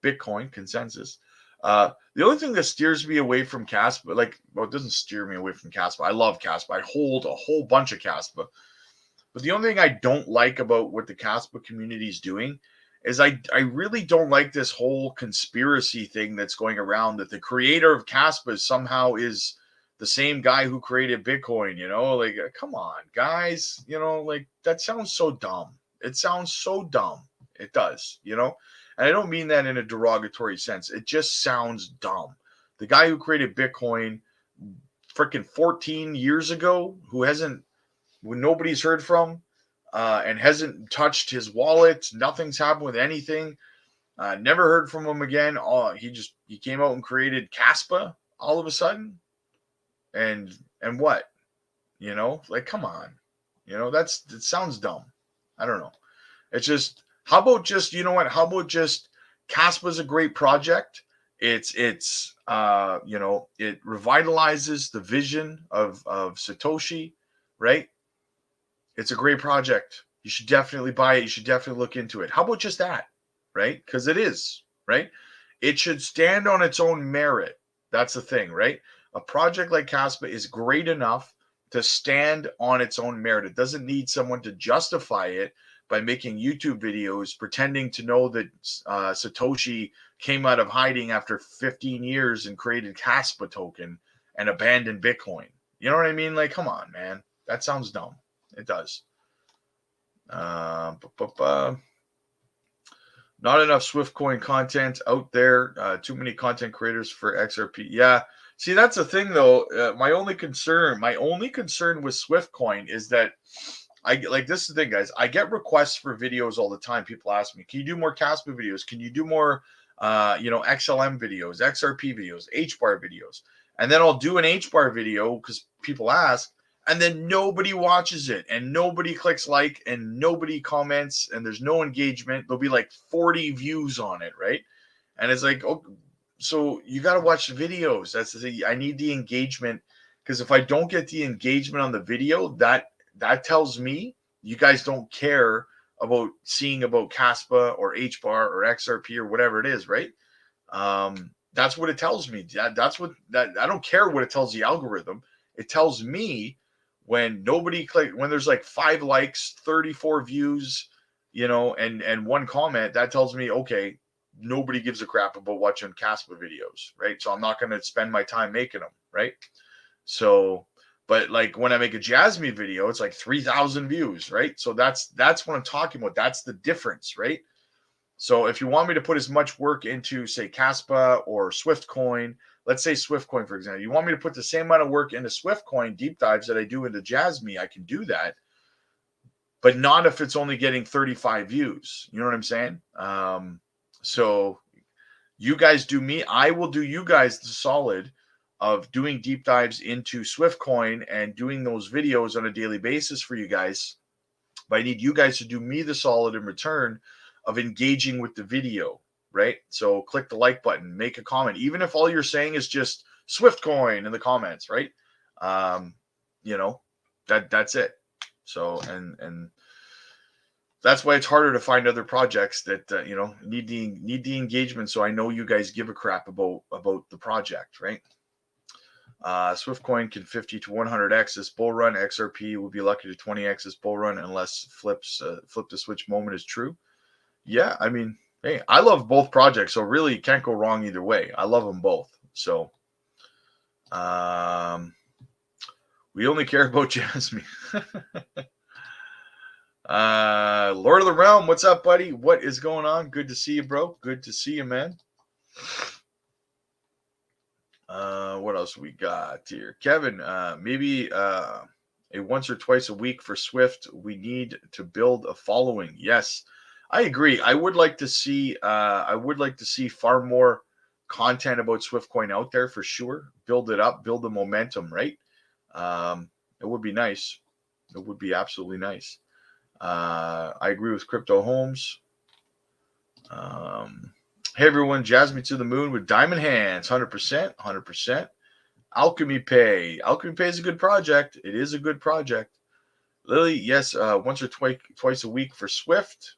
Bitcoin consensus. The only thing that steers me away from KASPA, it doesn't steer me away from KASPA. I love KASPA. I hold a whole bunch of KASPA. But the only thing I don't like about what the KASPA community is doing is I really don't like this whole conspiracy thing that's going around that the creator of KASPA somehow is the same guy who created Bitcoin, come on, guys, that sounds so dumb. It sounds so dumb. It does, and I don't mean that in a derogatory sense. It just sounds dumb. The guy who created Bitcoin freaking 14 years ago, who nobody's heard from, and hasn't touched his wallet. Nothing's happened with anything. Never heard from him again. He came out and created KASPA all of a sudden. And what? Come on. That sounds dumb. I don't know. It's just, how about just, How about just KASPA's a great project. It's you know, it revitalizes the vision of Satoshi, right? It's a great project. You should definitely buy it. You should definitely look into it. How about just that, right? Because it is, right? It should stand on its own merit. That's the thing, right? A project like KASPA is great enough to stand on its own merit. It doesn't need someone to justify it by making YouTube videos pretending to know that Satoshi came out of hiding after 15 years and created KASPA token and abandoned Bitcoin. You know what I mean? Like, come on, man. That sounds dumb. It does. Not enough Swift coin content out there. Too many content creators for XRP. Yeah. See, that's the thing, though. My only concern with Swift coin is that this is the thing, guys. I get requests for videos all the time. People ask me, "Can you do more Caspa videos? Can you do more, XLM videos, XRP videos, HBAR videos?" And then I'll do an HBAR video because people ask, and then nobody watches it, and nobody clicks like, and nobody comments, and there's no engagement. There'll be like 40 views on it, right? And it's like, oh, so you got to watch the videos. That's the thing. I need the engagement, because if I don't get the engagement on the video, that tells me you guys don't care about seeing about Caspa or HBAR or XRP or whatever it is, right? That's what it tells me. That's what I don't care what it tells the algorithm. It tells me when nobody when there's like 5 likes, 34 views, and 1 comment, that tells me, okay, nobody gives a crap about watching Caspa videos, right? So I'm not going to spend my time making them, right? So, but like when I make a JASMY video, it's like 3,000 views, right? So that's what I'm talking about. That's the difference, right? So if you want me to put as much work into, say, Caspa or Swift coin, let's say Swift coin, for example, you want me to put the same amount of work into Swift coin deep dives that I do into JASMY, I can do that, but not if it's only getting 35 views. You know what I'm saying? So you guys do me, I will do you guys the solid of doing deep dives into Swift coin and doing those videos on a daily basis for you guys. But I need you guys to do me the solid in return of engaging with the video, right? So click the like button, make a comment, even if all you're saying is just Swift coin in the comments, right? That's it. So, and that's why it's harder to find other projects that need the engagement. So I know you guys give a crap about the project, right? Swift coin can 50 to 100x this bull run. XRP will be lucky to 20x this bull run unless flip the switch moment is true. Yeah, I mean, hey, I love both projects, so really can't go wrong either way. I love them both. So, we only care about JASMY. Lord of the Realm, what's up, buddy? What is going on? Good to see you, bro. Good to see you, man. What else we got here? Kevin, maybe a once or twice a week for Swift. We need to build a following. Yes, I agree. I would like to see far more content about Swift coin out there for sure. Build it up, build the momentum, right? It would be nice. It would be absolutely nice. I agree with Crypto Holmes. Hey everyone, JASMY to the moon with diamond hands, 100%, 100%. Alchemy Pay. Alchemy Pay is a good project. It is a good project. Lily, yes, once or twice a week for Swift.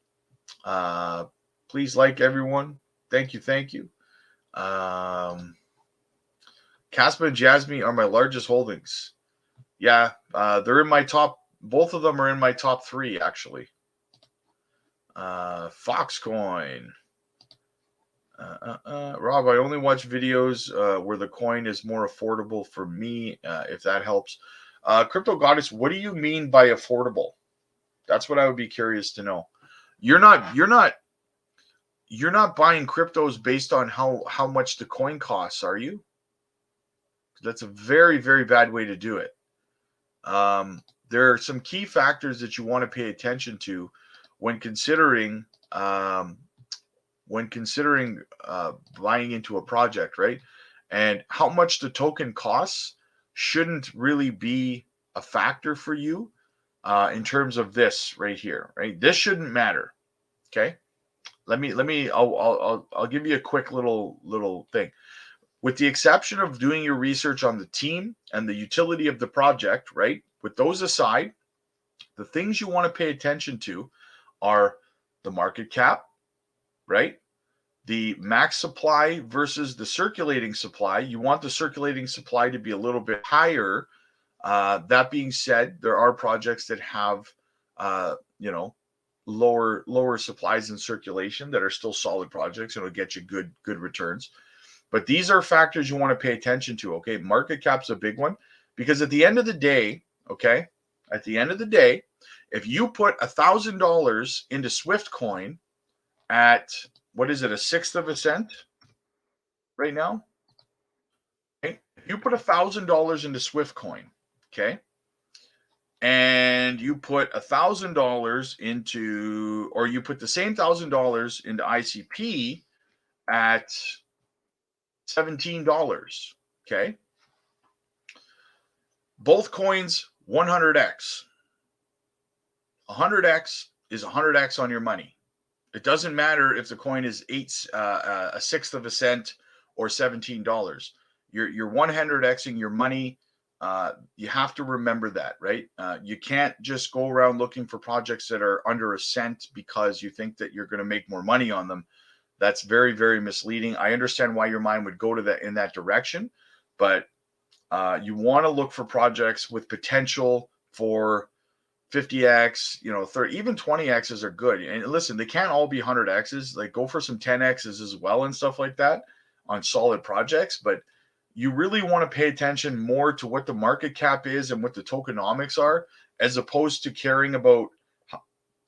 Please like everyone. Thank you. Caspa and JASMY are my largest holdings. Yeah, they're in my top. Both of them are in my top 3, actually. Foxcoin. Rob, I only watch videos where the coin is more affordable for me, if that helps. Crypto Goddess, what do you mean by affordable? That's what I would be curious to know. You're not buying cryptos based on how much the coin costs, are you? That's a very, very bad way to do it. There are some key factors that you want to pay attention to when considering buying into a project, right? And how much the token costs shouldn't really be a factor for you in terms of this right here, right? This shouldn't matter, okay? I'll give you a quick little thing. With the exception of doing your research on the team and the utility of the project, right? With those aside, the things you want to pay attention to are the market cap, right? The max supply versus the circulating supply. You want the circulating supply to be a little bit higher. That being said, there are projects that have, lower supplies in circulation that are still solid projects and will get you good returns. But these are factors you want to pay attention to. Okay, market cap's a big one because at the end of the day, okay, if you put $1,000 into Swift coin at what is it, a sixth of a cent right now? Okay, if you put $1,000 into Swift coin, okay, and you put $1,000 into, or you put the same $1,000 into ICP at $17, okay, both coins 100x. 100x is 100x on your money. It doesn't matter if the coin is a sixth of a cent or $17. You're 100xing your money. You have to remember that, right? You can't just go around looking for projects that are under a cent because you think that you're going to make more money on them. That's very, very misleading. I understand why your mind would go to that in that direction, but you want to look for projects with potential for 50x, 30, even 20x's are good. And listen, they can't all be 100x's. Like, go for some 10x's as well and stuff like that on solid projects. But you really want to pay attention more to what the market cap is and what the tokenomics are, as opposed to caring about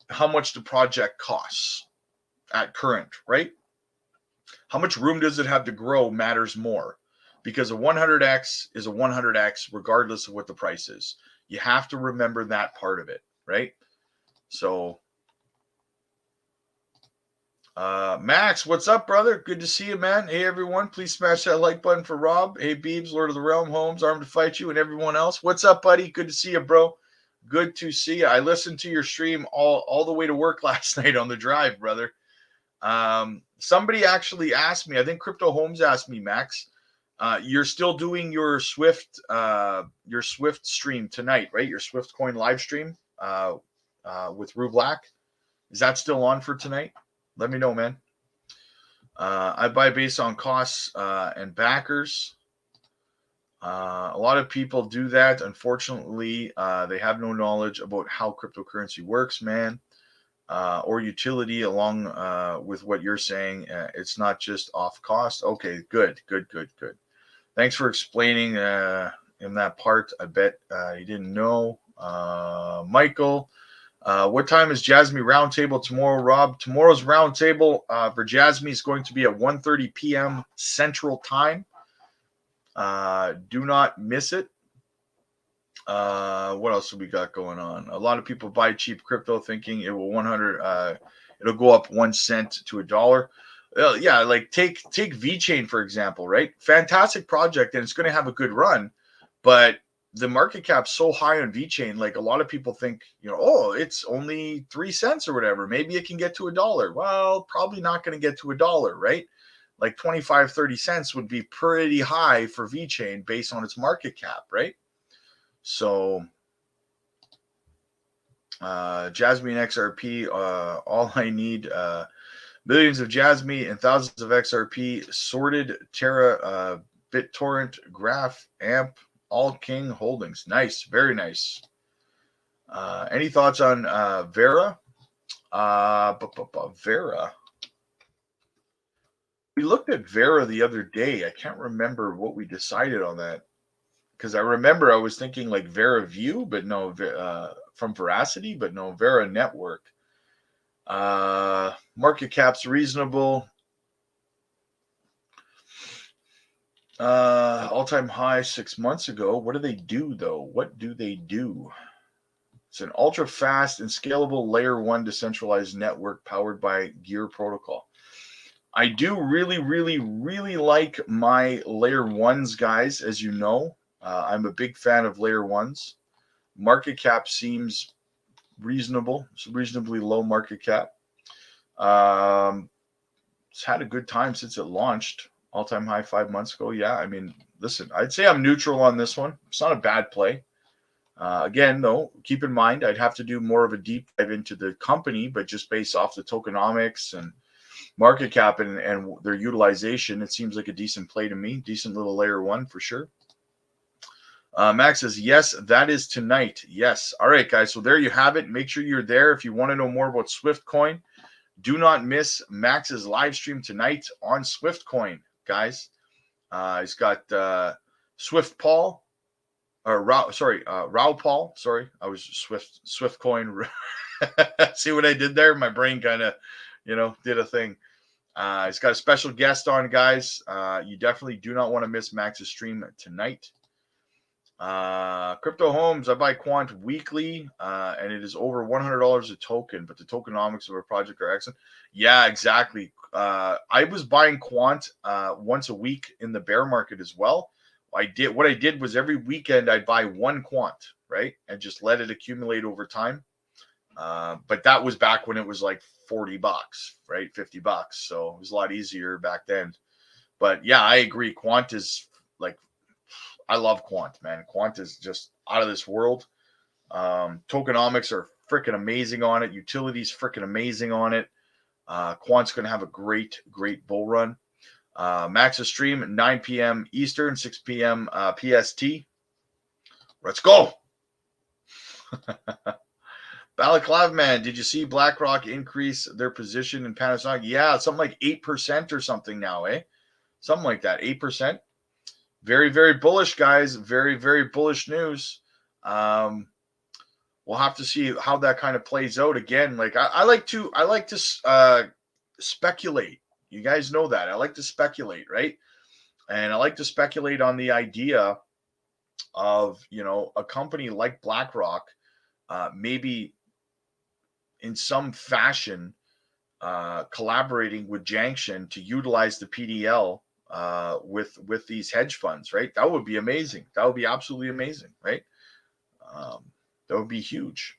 how much the project costs at current, right? How much room does it have to grow matters more, because a 100x is a 100x regardless of what the price is. You have to remember that part of it, right? So, Max, what's up, brother? Good to see you, man. Hey, everyone, please smash that like button for Rob. Hey, Beebs, Lord of the Realm, Holmes, Armed to Fight You, and everyone else. What's up, buddy? Good to see you, bro. Good to see you. I listened to your stream all the way to work last night on the drive, brother. Somebody actually asked me, I think Crypto Holmes asked me, Max, you're still doing your Swift stream tonight, right? Your Swift coin live stream with Rue Black. Is that still on for tonight? Let me know, man. I buy based on costs and backers. A lot of people do that. Unfortunately, they have no knowledge about how cryptocurrency works, man, or utility along with what you're saying. It's not just off cost. Okay, good. Thanks for explaining in that part. I bet you didn't know. Michael, what time is JASMY Roundtable tomorrow, Rob? Tomorrow's Roundtable for JASMY is going to be at 1:30 p.m. Central Time. Do not miss it. What else have we got going on? A lot of people buy cheap crypto thinking it will it'll go up 1 cent to $1. Yeah, like take VeChain for example, right? Fantastic project, and it's going to have a good run, but the market cap's so high on VeChain, like a lot of people think, oh, it's only 3 cents or whatever. Maybe it can get to $1. Well, probably not going to get to $1, right? Like 25, 30 cents would be pretty high for VeChain based on its market cap, right? So JASMY and XRP, all I need, millions of JASMY and thousands of XRP, sorted Terra, BitTorrent, Graph, AMP, all King holdings. Nice, very nice. Any thoughts on Vera? Vera. We looked at Vera the other day. I can't remember what we decided on that, because I remember I was thinking like Vera View, but no, from Veracity, but no, Vera Network. Market cap's reasonable. All-time high 6 months ago. What do they do, though? What do they do? It's an ultra-fast and scalable layer 1 decentralized network powered by Gear protocol. I do really, really, really like my layer 1s, guys, as you know. I'm a big fan of layer 1s. Market cap seems reasonable. It's reasonably low market cap. It's had a good time since it launched. All-time high 5 months ago. Yeah, I mean, listen, I'd say I'm neutral on this one. It's not a bad play. Again, though, keep in mind, I'd have to do more of a deep dive into the company, but just based off the tokenomics and market cap and their utilization, it seems like a decent play to me. Decent little layer one for sure. Max says, yes, that is tonight. Yes. All right, guys. So there you have it. Make sure you're there. If you want to know more about Swift Coin, do not miss Max's live stream tonight on Swift Coin, guys. He's got Swift Paul. Or Raw Paul. Sorry, I was Swift Coin. See what I did there? My brain kind of, did a thing. He's got a special guest on, guys. You definitely do not want to miss Max's stream tonight. Crypto Homes, I buy Quant weekly, and it is over $100 a token, but the tokenomics of our project are excellent. Yeah, exactly. I was buying Quant once a week in the bear market as well. What I did was every weekend I'd buy one Quant, right, and just let it accumulate over time. But that was back when it was like $40, right, $50. So it was a lot easier back then. But yeah, I agree. Quant is like, I love Quant, man. Quant is just out of this world. Tokenomics are freaking amazing on it. Utilities freaking amazing on it. Quant's going to have a great bull run. Max's stream at 9 p.m. Eastern, 6 p.m. PST. Let's go. Balaclav man, did you see BlackRock increase their position in Panasonic? Yeah, something like 8% or something now, eh? Something like that, 8%. Very, very bullish, guys. Very, very bullish news. We'll have to see how that kind of plays out. Again, like I like to speculate. You guys know that. I like to speculate, right? And I like to speculate on the idea of, a company like BlackRock maybe in some fashion collaborating with Junction to utilize the PDL with these hedge funds, right? That would be amazing. That would be absolutely amazing, right? That would be huge.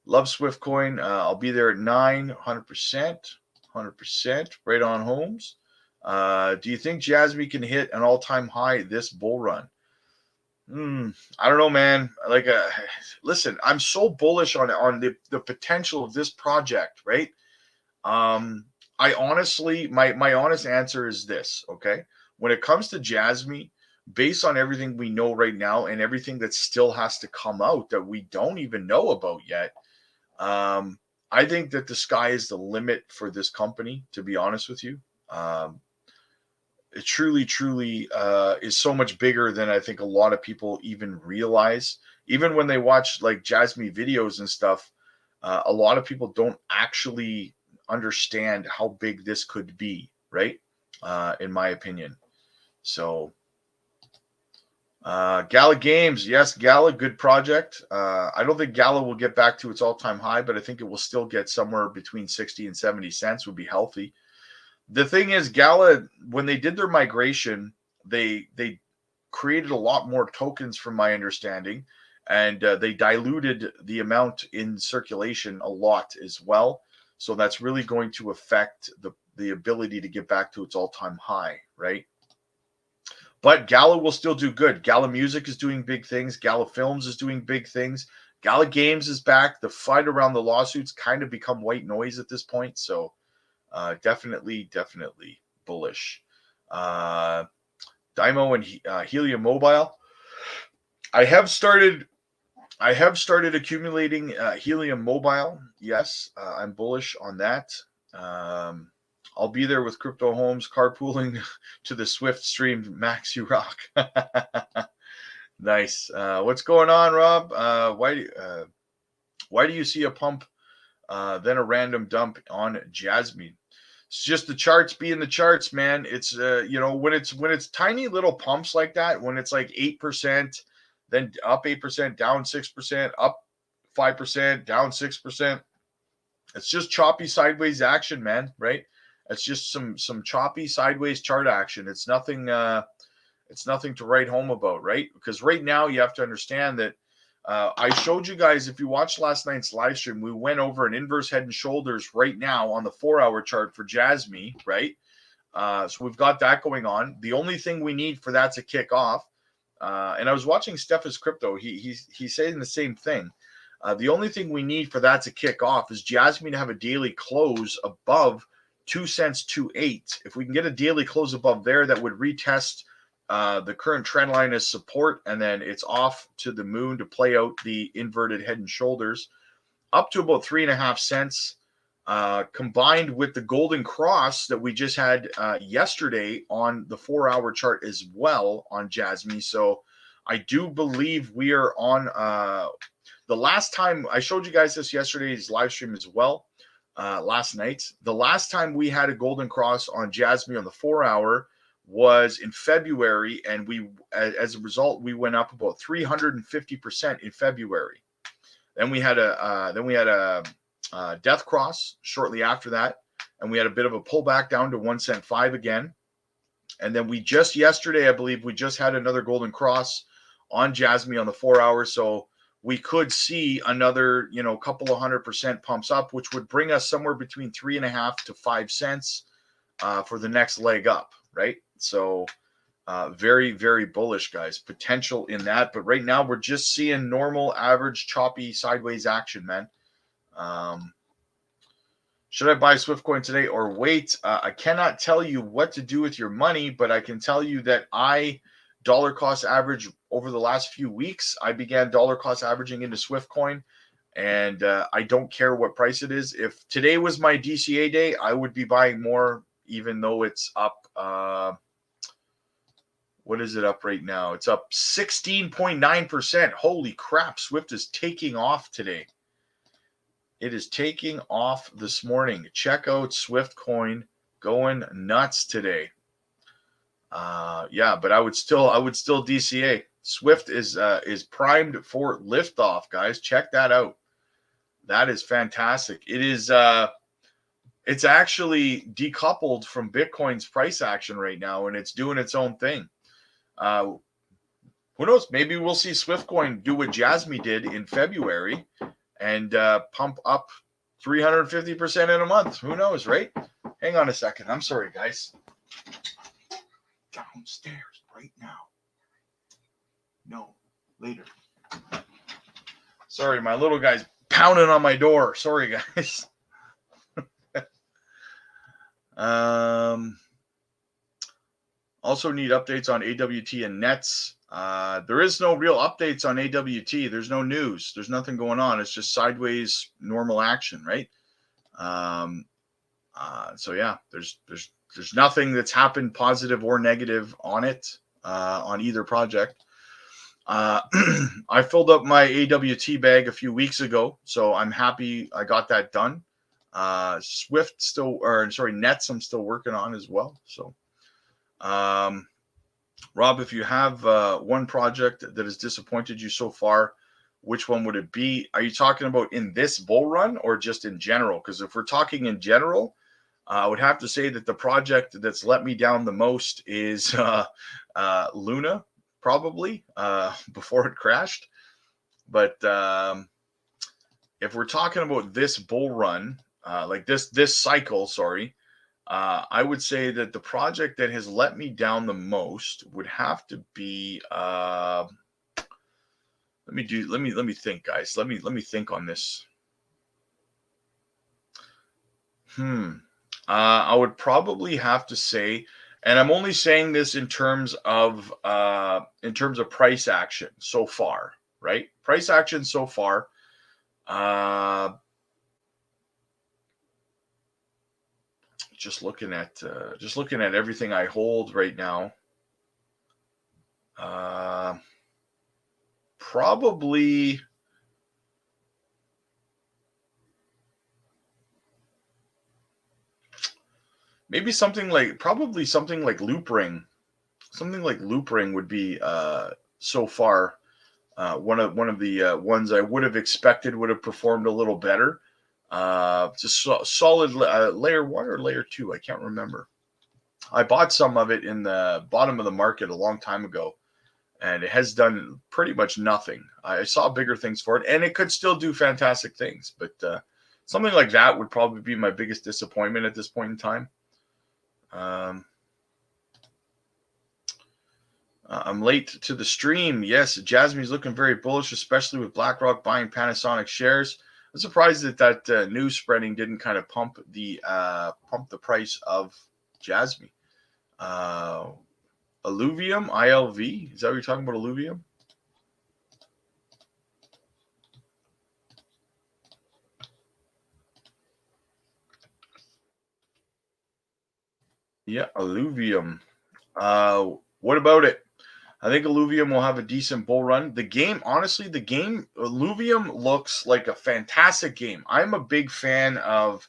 Love Swift Coin. I'll be there at 100%. 100%. Right on, Holmes. Do you think JASMY can hit an all-time high this bull run? I don't know, man. Listen, I'm so bullish on the potential of this project, right? I honestly, my honest answer is this, okay? When it comes to JASMY, based on everything we know right now and everything that still has to come out that we don't even know about yet, I think that the sky is the limit for this company, to be honest with you. It truly is so much bigger than I think a lot of people even realize. Even when they watch like JASMY videos and stuff, a lot of people don't actually understand how big this could be, right? In my opinion. So Gala Games, yes, Gala, good project. I don't think Gala will get back to its all-time high, but I think it will still get somewhere between 60 and 70 cents would be healthy. The thing is, Gala, when they did their migration, they created a lot more tokens from my understanding, and they diluted the amount in circulation a lot as well. So that's really going to affect the ability to get back to its all-time high, right? But Gala will still do good. Gala Music is doing big things. Gala Films is doing big things. Gala Games is back. The fight around the lawsuits kind of become white noise at this point. So definitely bullish. Dymo and Helium Mobile. I have started accumulating Helium Mobile. Yes, I'm bullish on that. I'll be there with Crypto Homes, carpooling to the Swift stream. Max, you rock. Nice. What's going on, Rob? Why do you see a pump, then a random dump on JASMY? It's just the charts being the charts, man. It's when it's tiny little pumps like that, when it's like 8%, then up 8%, down 6%, up 5%, down 6%. It's just choppy sideways action, man, right? It's just some choppy sideways chart action. It's nothing to write home about, right? Because right now you have to understand that I showed you guys, if you watched last night's live stream, we went over an inverse head and shoulders right now on the 4-hour chart for JASMY, right? So we've got that going on. The only thing we need for that to kick off, and I was watching Steph's Crypto, he's saying the same thing. The only thing we need for that to kick off is JASMY to have a daily close above 2 cents 2.8. If we can get a daily close above there, that would retest the current trend line as support, and then it's off to the moon to play out the inverted head and shoulders up to about 3.5 cents. Combined with the golden cross that we just had yesterday on the 4-hour chart as well on JASMY. So I do believe we are on the last time I showed you guys this yesterday's live stream as well, last night. The last time we had a golden cross on JASMY on the 4-hour was in February, and we, as a result, we went up about 350% in February. Then we had a death cross shortly after that, and we had a bit of a pullback down to 1 cent 5 again. And then we just yesterday, I believe, we just had another golden cross on JASMY on the 4-hour. So we could see another, couple of 100% pumps up, which would bring us somewhere between 3.5 to 5 cents for the next leg up, right? So very, very bullish, guys. Potential in that. But right now we're just seeing normal, average, choppy, sideways action, man. Should I buy Swiftcoin today or wait? I cannot tell you what to do with your money, but I can tell you that I dollar cost average over the last few weeks. I began dollar cost averaging into Swiftcoin, and I don't care what price it is. If today was my DCA day, I would be buying more, even though it's up. What is it up right now? It's up 16.9%. Holy crap. Swift is taking off today. It is taking off this morning. Check out Swiftcoin going nuts today. Yeah, but I would still DCA. Swift is primed for liftoff, guys. Check that out. That is fantastic. It is it's actually decoupled from Bitcoin's price action right now, and it's doing its own thing. Who knows? Maybe we'll see Swiftcoin do what JASMY did in February and pump up 350% in a month. Who knows, right? Hang on a second. I'm sorry, guys. Downstairs right now. No, later. Sorry, my little guy's pounding on my door. Sorry, guys. Also need updates on AWT and Nets. There is no real updates on AWT. There's no news. There's nothing going on. It's just sideways normal action, right? So yeah, there's nothing that's happened positive or negative on it, on either project. I filled up my AWT bag a few weeks ago, so I'm happy I got that done. Nets I'm still working on as well. So, Rob, if you have one project that has disappointed you so far, which one would it be? Are you talking about in this bull run or just in general? Because if we're talking in general, I would have to say that the project that's let me down the most is Luna, probably, before it crashed. But if we're talking about this bull run, like this cycle, I would say that the project that has let me down the most would have to be. Let me think, guys. Let me think on this. I would probably have to say, and I'm only saying this in terms of price action so far, right? Price action so far. Just looking at everything I hold right now. Probably maybe something like Loop Ring. Something like Loop Ring would be so far one of the ones I would have expected would have performed a little better. Just solid layer 1 or layer 2. I can't remember. I bought some of it in the bottom of the market a long time ago, and it has done pretty much nothing. I saw bigger things for it, and it could still do fantastic things, but something like that would probably be my biggest disappointment at this point in time. I'm late to the stream. Yes, Jasmy's looking very bullish, especially with BlackRock buying Panasonic shares. I'm surprised that news spreading didn't kind of pump the price of Jasmy. Illuvium, ILV. Is that what you're talking about, Illuvium? Yeah, Illuvium. What about it? I think Illuvium will have a decent bull run. The game, honestly, Illuvium looks like a fantastic game. I'm a big fan of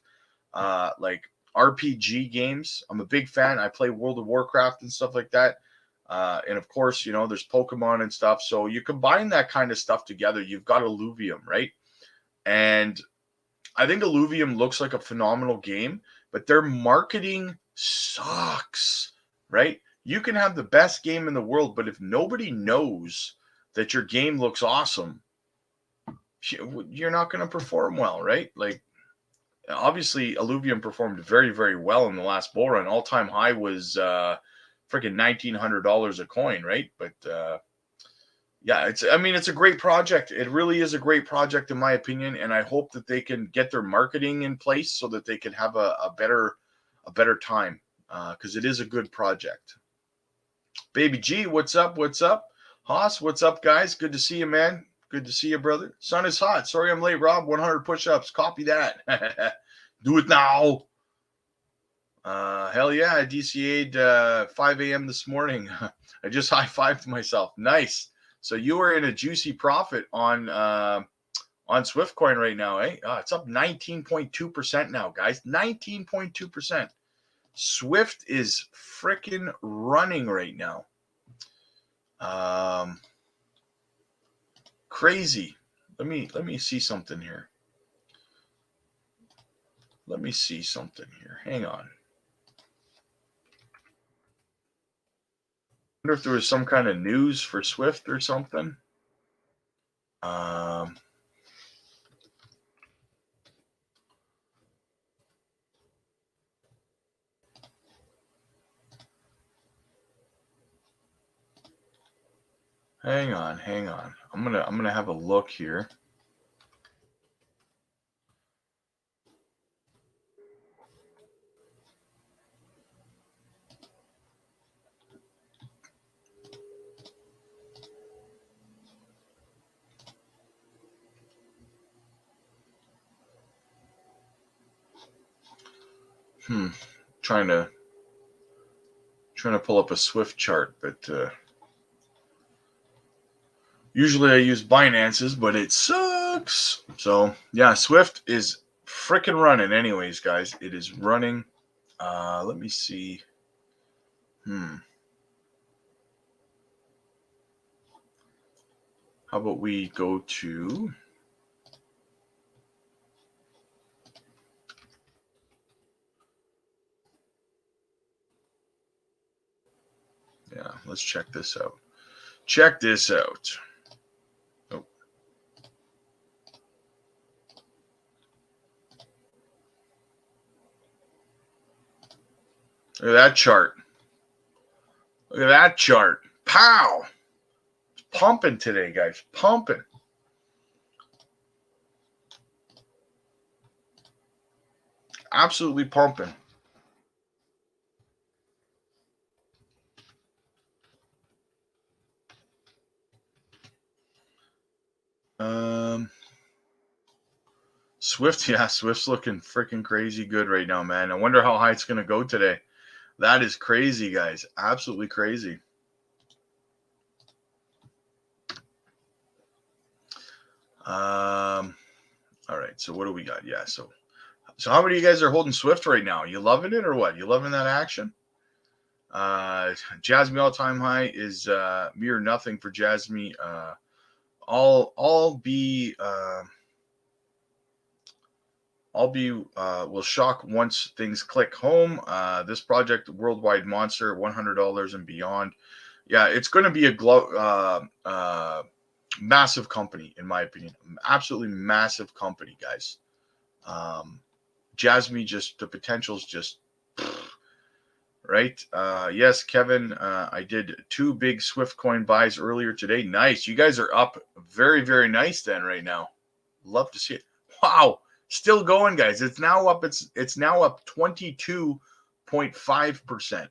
like RPG games. I'm a big fan. I play World of Warcraft and stuff like that. And of course, there's Pokemon and stuff. So you combine that kind of stuff together, you've got Illuvium, right? And I think Illuvium looks like a phenomenal game, but their marketing sucks, right? You can have the best game in the world, but if nobody knows that your game looks awesome, you're not going to perform well, right? Like, obviously, Illuvium performed very, very well in the last bull run. All-time high was freaking $1,900 a coin, right? But yeah, it's a great project. It really is a great project, in my opinion, and I hope that they can get their marketing in place so that they can have a better time, because it is a good project. Baby G, what's up? What's up? Haas, what's up, guys? Good to see you, man. Good to see you, brother. Sun is hot. Sorry I'm late, Rob. 100 push-ups. Copy that. Do it now. Hell yeah, I DCA'd 5 a.m. this morning. I just high-fived myself. Nice. So you are in a juicy profit on Swiftcoin right now, eh? It's up 19.2% now, guys. 19.2%. Swift is freaking running right now. Crazy. Let me see something here. Hang on. I wonder if there was some kind of news for Swift or something. Hang on. I'm gonna have a look here. Trying to pull up a Swift chart, but usually I use Binance's, but it sucks. So yeah, Swift is freaking running anyways, guys. It is running. Let me see. How about we go to... Yeah, let's check this out. Oh. Look at that chart. Pow! It's pumping today, guys. Pumping. Absolutely pumping. Swift's looking freaking crazy good right now, man. I wonder how high it's going to go today. That is crazy, guys. Absolutely crazy. All right, so what do we got? Yeah, so how many of you guys are holding Swift right now? You loving it or what? You loving that action? Jasmy all-time high is mere nothing for Jasmy. Will shock once things click home. This project, worldwide monster, $100 and beyond. Yeah, it's going to be a massive company, in my opinion. Absolutely massive company, guys. JASMY, just the potential's just right. Yes, Kevin, I did 2 big Swift coin buys earlier today. Nice. You guys are up very, very nice then right now. Love to see it. Wow. Still going, guys. It's now up. It's now up 22.5%.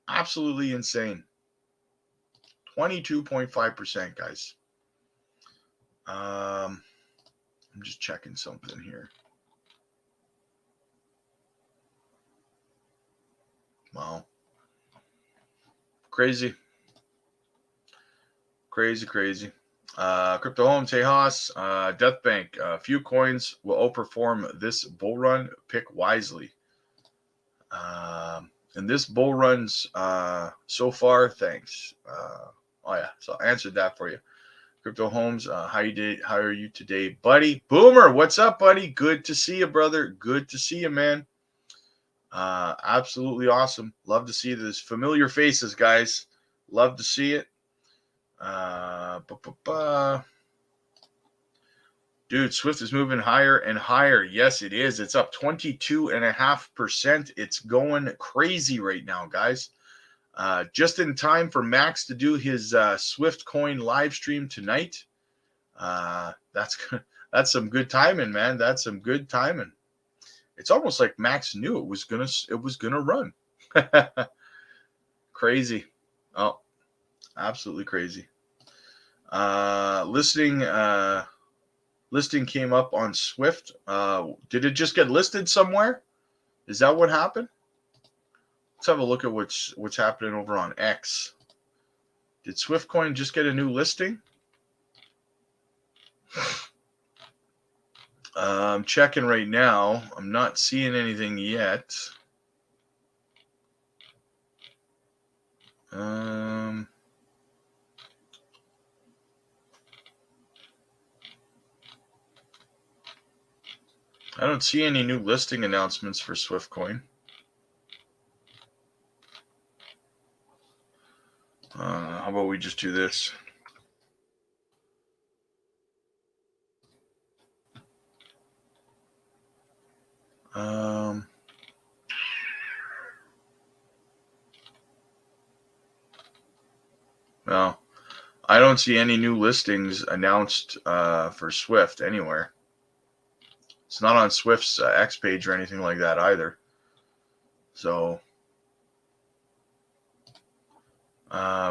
Absolutely insane. 22.5%, guys. I'm just checking something here. Wow. Crazy. Crazy. Crypto Home, Tejas, Death Bank. A few coins will outperform this bull run. Pick wisely. And this bull runs so far, thanks. Oh yeah, so I answered that for you. Crypto Homes, how are you today, buddy? Boomer, what's up, buddy? Good to see you, brother. Good to see you, man. Absolutely awesome. Love to see this familiar faces, guys. Love to see it. Dude, Swift is moving higher and higher. Yes, it is. It's up 22.5%. It's going crazy right now, guys. Just in time for Max to do his Swift coin live stream tonight. That's some good timing, man. That's some good timing. It's almost like Max knew it was gonna run. Crazy. Oh, absolutely crazy. Listing came up on Swift. Did it just get listed somewhere? Is that what happened? Let's have a look at what's happening over on X. Did SwiftCoin just get a new listing? I'm checking right now. I'm not seeing anything yet. I don't see any new listing announcements for SwiftCoin. How about we just do this? No, I don't see any new listings announced for Swift anywhere. It's not on Swift's X page or anything like that either. So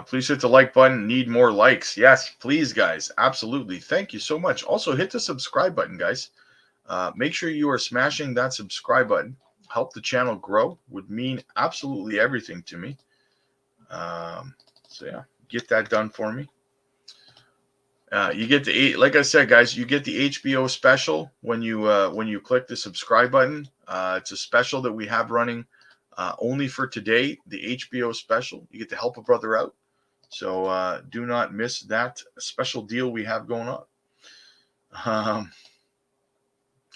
please hit the like button. Need more likes. Yes, please, guys. Absolutely. Thank you so much. Also, hit the subscribe button, guys. Make sure you are smashing that subscribe button. Help the channel grow. Would mean absolutely everything to me. So yeah, get that done for me. You get like I said, guys, you get the HBO special when you click the subscribe button. It's a special that we have running only for today. The HBO special. You get to help a brother out. So do not miss that special deal we have going on.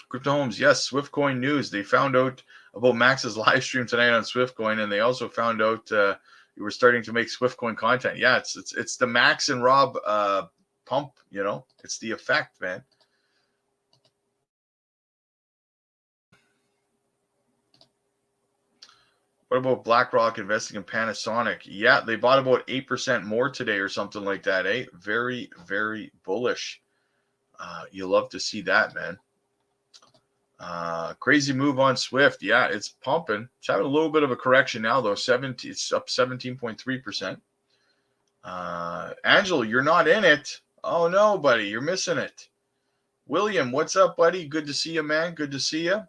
Crypto Homes, yes, SwiftCoin news. They found out about Max's live stream tonight on SwiftCoin, and they also found out you were starting to make SwiftCoin content. Yeah, it's the Max and Rob pump. You know, it's the effect, man. What about BlackRock investing in Panasonic? Yeah, they bought about 8% more today or something like that, eh? Very, very bullish. You love to see that, man. Crazy move on Swift. Yeah, it's pumping. It's having a little bit of a correction now, though. It's up 17.3%. Angela, you're not in it. Oh, no, buddy. You're missing it. William, what's up, buddy? Good to see you, man. Good to see you.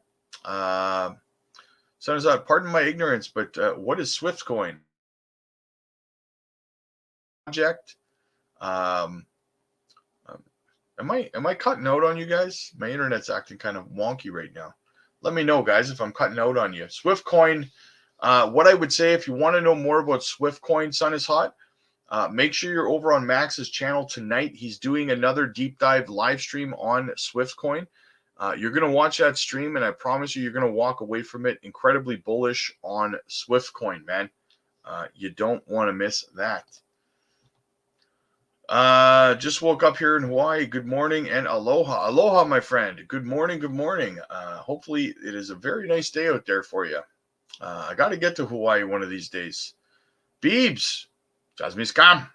Sounds like, pardon my ignorance, but what is SwiftCoin? Project. Am I cutting out on you guys? My internet's acting kind of wonky right now. Let me know, guys, if I'm cutting out on you. SwiftCoin. What I would say, if you want to know more about SwiftCoin, Sun is Hot, make sure you're over on Max's channel tonight. He's doing another deep dive live stream on SwiftCoin. You're going to watch that stream, and I promise you're going to walk away from it incredibly bullish on SwiftCoin, man. You don't want to miss that. Just woke up here in Hawaii. Good morning and aloha. Aloha, my friend. Good morning. Good morning. Hopefully it is a very nice day out there for you. I got to get to Hawaii one of these days. Beebs. JASMY scam.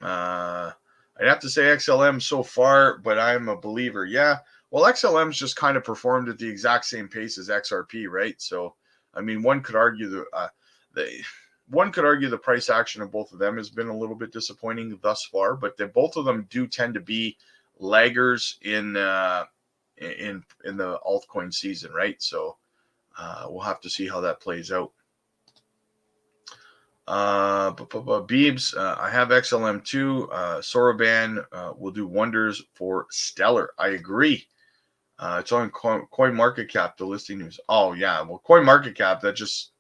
I'd have to say XLM so far, but I'm a believer. Yeah. Well, XLM's just kind of performed at the exact same pace as XRP, right? So, I mean, one could argue the price action of both of them has been a little bit disappointing thus far, but both of them do tend to be laggers in the altcoin season, right? So we'll have to see how that plays out. Beebs, I have XLM too. Soroban will do wonders for Stellar. I agree. It's on CoinMarketCap, the listing news. Oh yeah, well, CoinMarketCap, that just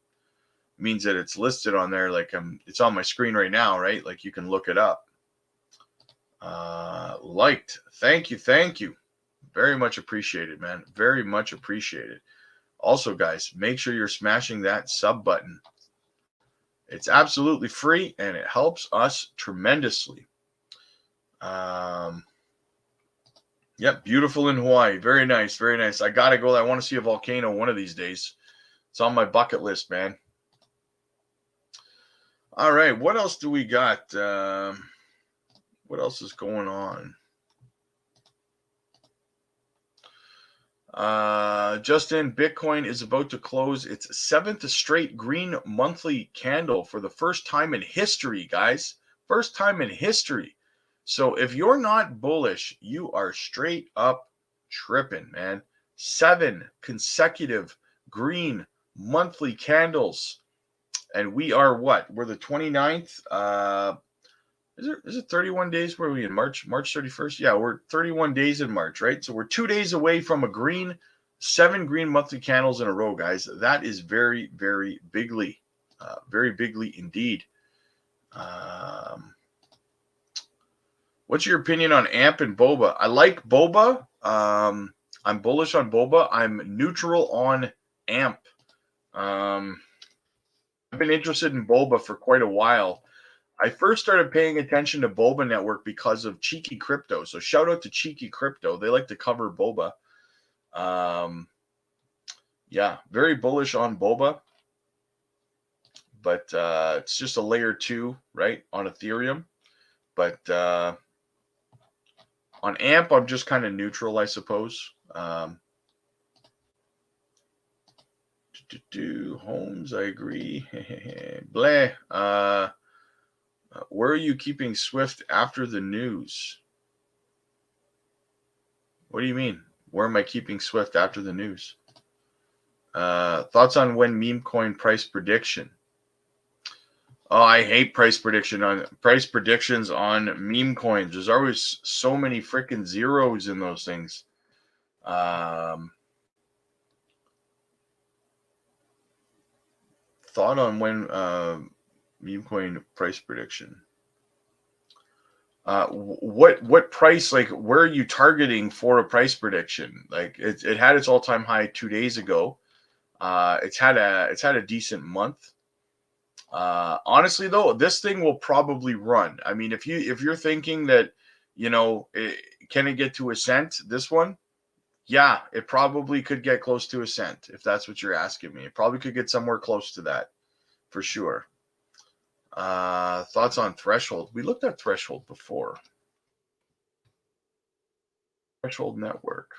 means that it's listed on there. Like it's on my screen right now, right? Like you can look it up. Liked. Thank you. Very much appreciated, man. Very much appreciated. Also, guys, make sure you're smashing that sub button. It's absolutely free and it helps us tremendously. Yep, beautiful in Hawaii. Very nice, very nice. I gotta go. I want to see a volcano one of these days. It's on my bucket list, man. All right, what else do we got? What else is going on? Justin, Bitcoin is about to close its 7th straight green monthly candle for the first time in history, guys. First time in history. So if you're not bullish, you are straight up tripping, man. 7 consecutive green monthly candles. And we are what? We're the 29th. Is it 31 days? Where are we in March? March 31st? Yeah, we're 31 days in March, right? So we're 2 days away from a 7 green monthly candles in a row, guys. That is very, very bigly. Very bigly indeed. What's your opinion on AMP and Boba? I like Boba. I'm bullish on Boba. I'm neutral on AMP. I've been interested in Boba for quite a while. I first started paying attention to Boba Network because of Cheeky Crypto. So shout out to Cheeky Crypto. They like to cover Boba. Yeah, very bullish on Boba. But it's just a layer 2, right, on Ethereum. But on AMP, I'm just kind of neutral, I suppose. Holmes, I agree. Bleh. Where are you keeping Swift after the news? What do you mean? Where am I keeping Swift after the news? Thoughts on when meme coin price prediction? Oh, I hate price predictions on meme coins. There's always so many freaking zeros in those things. Thought on when meme coin price prediction? What price? Like, where are you targeting for a price prediction? Like, it had its all-time high 2 days ago. It's had a decent month. Honestly, though, this thing will probably run. I mean, if you're thinking that, can it get to a cent? This one, yeah, it probably could get close to a cent if that's what you're asking me. It probably could get somewhere close to that, for sure. Thoughts on Threshold? We looked at Threshold before. Threshold Network.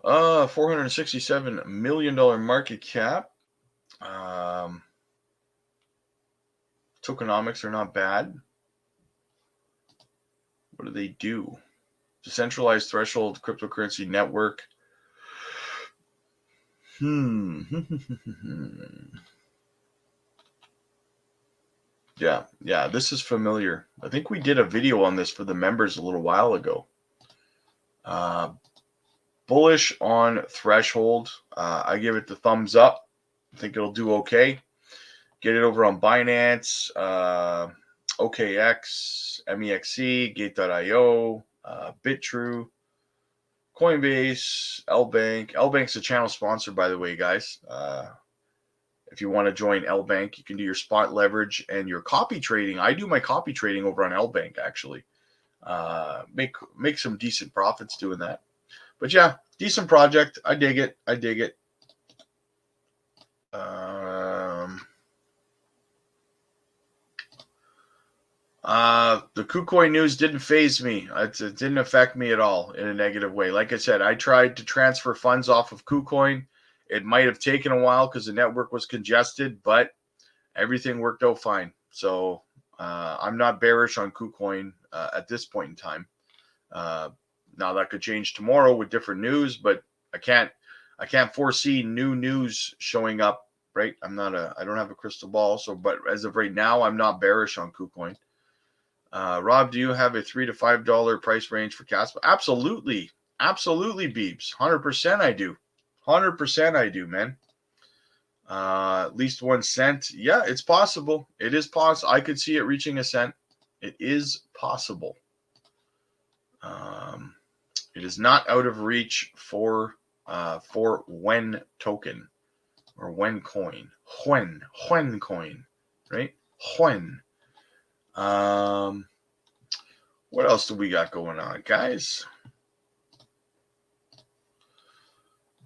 $467 million market cap. Tokenomics are not bad. What do they do? Decentralized Threshold cryptocurrency network. Yeah, this is familiar. I think we did a video on this for the members a little while ago. Bullish on Threshold. I give it the thumbs up. I think it'll do okay. Get it over on Binance, OKX, MEXC, Gate.io, BitTrue, Coinbase, LBank. LBank's a channel sponsor, by the way, guys. If you want to join L Bank, you can do your spot leverage and your copy trading. I do my copy trading over on L Bank actually. Make some decent profits doing that. But yeah, decent project. I dig it. I dig it. The KuCoin news didn't faze me. It didn't affect me at all in a negative way. Like I said, I tried to transfer funds off of KuCoin. It might have taken a while because the network was congested, but everything worked out fine. So I'm not bearish on KuCoin at this point in time. Now that could change tomorrow with different news, but I can't foresee new news showing up. Right? I don't have a crystal ball. So, but as of right now, I'm not bearish on KuCoin. Rob, do you have a $3 to $5 price range for KASPA? Absolutely. Absolutely, Beebs. 100% I do. 100% I do, man. At least 1 cent. Yeah, it's possible. It is possible. I could see it reaching a cent. It is possible. It is not out of reach for when token or when coin. When coin, right? When. What else do we got going on, guys?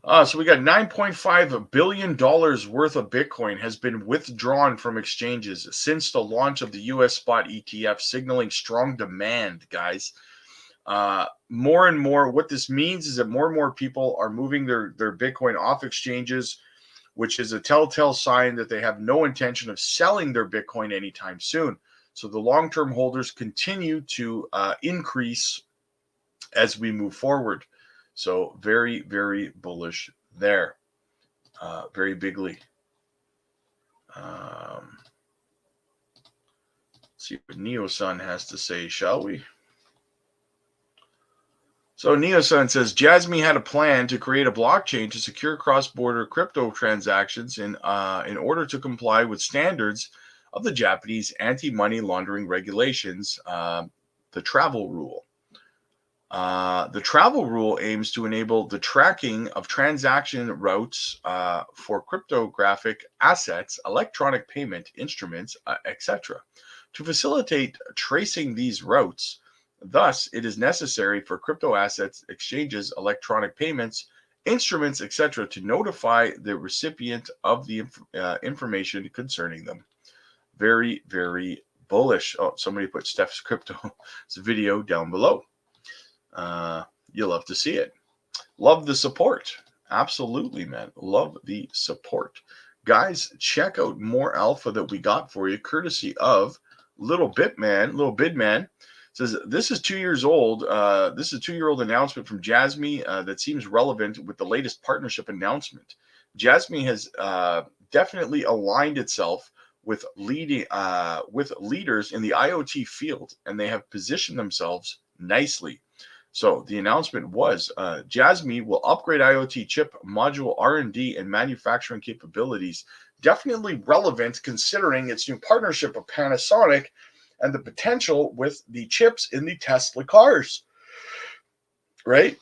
So we got $9.5 billion worth of Bitcoin has been withdrawn from exchanges since the launch of the U.S. spot ETF, signaling strong demand, guys. More and more, what this means is that more and more people are moving their Bitcoin off exchanges, which is a telltale sign that they have no intention of selling their Bitcoin anytime soon. So the long-term holders continue to increase as we move forward. So very, very bullish there. Very bigly. Let's see what NeoSun has to say, shall we? So NeoSun says, JASMY had a plan to create a blockchain to secure cross-border crypto transactions in order to comply with standards of the Japanese anti-money laundering regulations, the travel rule. The travel rule aims to enable the tracking of transaction routes for cryptographic assets, electronic payment instruments, etc. To facilitate tracing these routes, thus, it is necessary for crypto assets exchanges, electronic payments, instruments, etc. to notify the recipient of the information concerning them. Very, very bullish. Oh, somebody put Steph's Crypto's video down below. You'll love to see it. Love the support. Absolutely, man. Love the support. Guys, check out more alpha that we got for you, courtesy of Little Bidman. Says, this is 2 years old. This is a 2-year-old announcement from JASMY that seems relevant with the latest partnership announcement. JASMY has definitely aligned itself with leaders in the IoT field, and they have positioned themselves nicely. So the announcement was JASMY will upgrade IoT chip module R&D and manufacturing capabilities. Definitely relevant considering its new partnership with Panasonic and the potential with the chips in the Tesla cars. Right?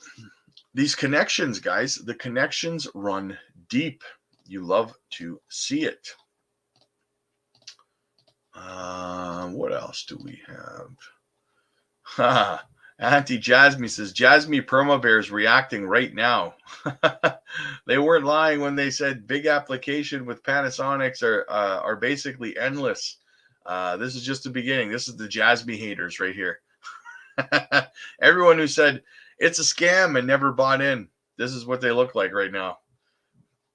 These connections, guys, the connections run deep. You love to see it. What else do we have? Auntie JASMY says, JASMY Perma Bear is reacting right now. They weren't lying when they said big application with Panasonics are basically endless. This is just the beginning. This is the JASMY haters right here. Everyone who said it's a scam and never bought in. This is what they look like right now.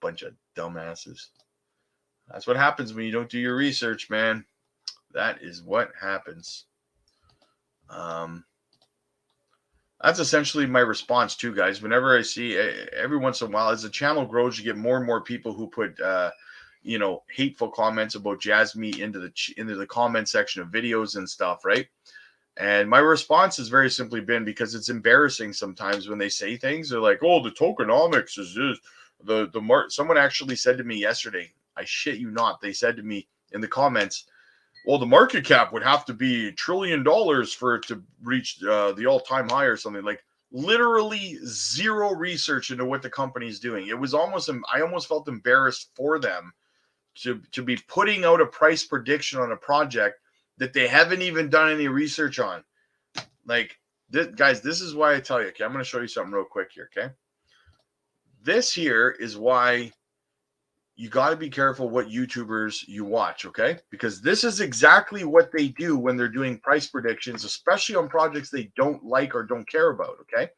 Bunch of dumbasses. That's what happens when you don't do your research, man. That is what happens. That's essentially my response too, guys. Whenever I see, every once in a while, as the channel grows, you get more and more people who put, hateful comments about JASMY into the comment section of videos and stuff, right? And my response has very simply been, because it's embarrassing sometimes when they say things. They're like, "Oh, the tokenomics is this." Someone actually said to me yesterday, I shit you not, they said to me in the comments, well, the market cap would have to be $1 trillion for it to reach the all-time high or something. Like, literally zero research into what the company is doing. It was I almost felt embarrassed for them to be putting out a price prediction on a project that they haven't even done any research on. Like, guys, this is why I tell you. Okay, I'm going to show you something real quick here. Okay, this here is why you got to be careful what YouTubers you watch, okay? Because this is exactly what they do when they're doing price predictions, especially on projects they don't like or don't care about, okay?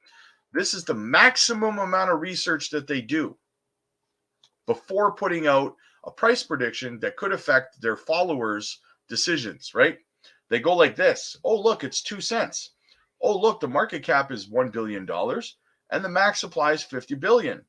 This is the maximum amount of research that they do before putting out a price prediction that could affect their followers' decisions, right? They go like this. Oh, look, it's 2 cents. Oh, look, the market cap is $1 billion and the max supply is 50 billion.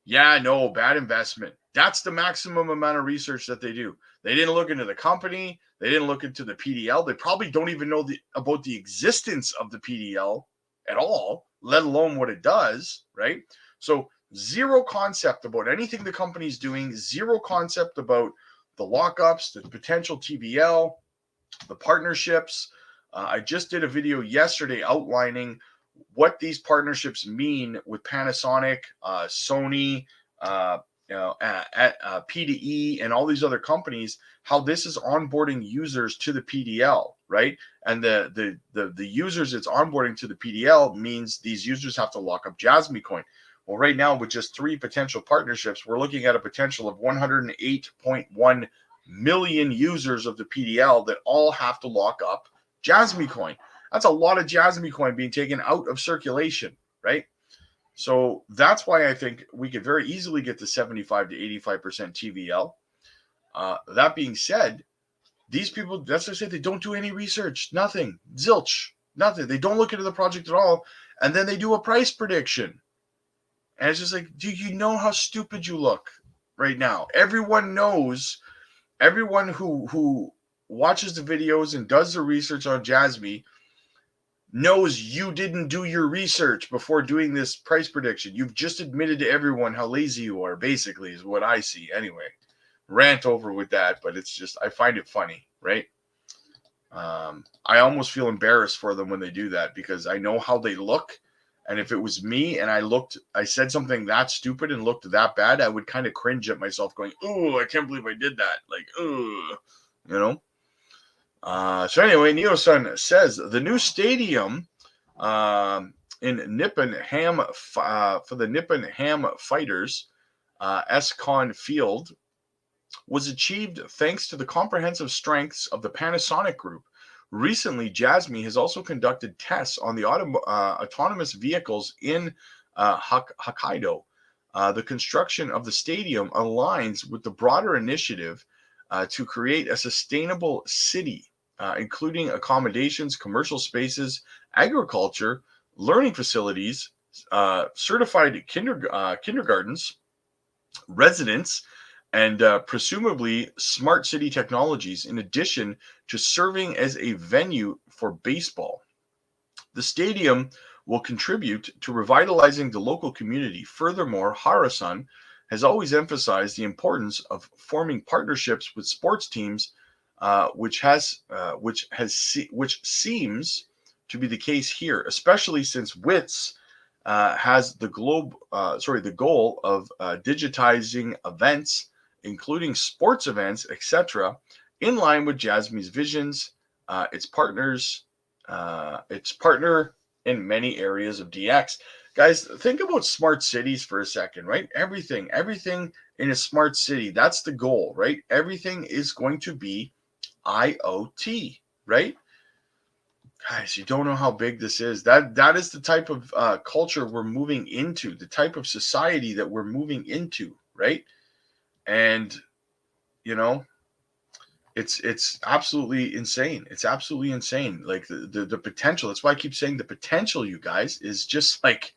Yeah, no, bad investment. That's the maximum amount of research that they do. They didn't look into the company. They didn't look into the PDL. They probably don't even know about the existence of the PDL at all, let alone what it does, right? So zero concept about anything the company's doing, zero concept about the lockups, the potential TVL, the partnerships. I just did a video yesterday outlining what these partnerships mean with Panasonic, Sony, PDE, and all these other companies, how this is onboarding users to the PDL, right? And the users it's onboarding to the PDL means these users have to lock up JASMY coin. Well, right now, with just 3 potential partnerships, we're looking at a potential of 108.1 million users of the PDL that all have to lock up JASMY coin. That's a lot of JASMY coin being taken out of circulation, right? So that's why I think we could very easily get to 75 to 85% TVL. That being said, these people, that's what I say, they don't do any research, nothing, zilch, nothing. They don't look into the project at all, and then they do a price prediction. And it's just like, do you know how stupid you look right now? Everyone knows, everyone who watches the videos and does the research on JASMY knows you didn't do your research before doing this price prediction. You've just admitted to everyone how lazy you are, basically, is what I see. Anyway, rant over with that, but it's just, I find it funny, right? I almost feel embarrassed for them when they do that because I know how they look. And if it was me and I said something that stupid and looked that bad, I would kind of cringe at myself going, oh, I can't believe I did that. Like, oh, you know? So anyway, Neosun says the new stadium in Nippon Ham for the Nippon Ham Fighters, S-Con Field, was achieved thanks to the comprehensive strengths of the Panasonic Group. Recently, JASMY has also conducted tests on the autonomous vehicles in Hokkaido. The construction of the stadium aligns with the broader initiative to create a sustainable city, including accommodations, commercial spaces, agriculture, learning facilities, certified kindergartens, residents, and presumably smart city technologies, in addition to serving as a venue for baseball. The stadium will contribute to revitalizing the local community. Furthermore, Harasan has always emphasized the importance of forming partnerships with sports teams, which seems to be the case here, especially since WITS has the goal of digitizing events, including sports events, etc., in line with JASMY's visions. Its partner in many areas of DX. Guys, think about smart cities for a second, right? Everything in a smart city, that's the goal, right? Everything is going to be IoT, right? Guys, you don't know how big this is. That is the type of culture we're moving into, the type of society that we're moving into, right? And, you know, it's absolutely insane. It's absolutely insane. Like the potential. That's why I keep saying the potential, you guys, is just like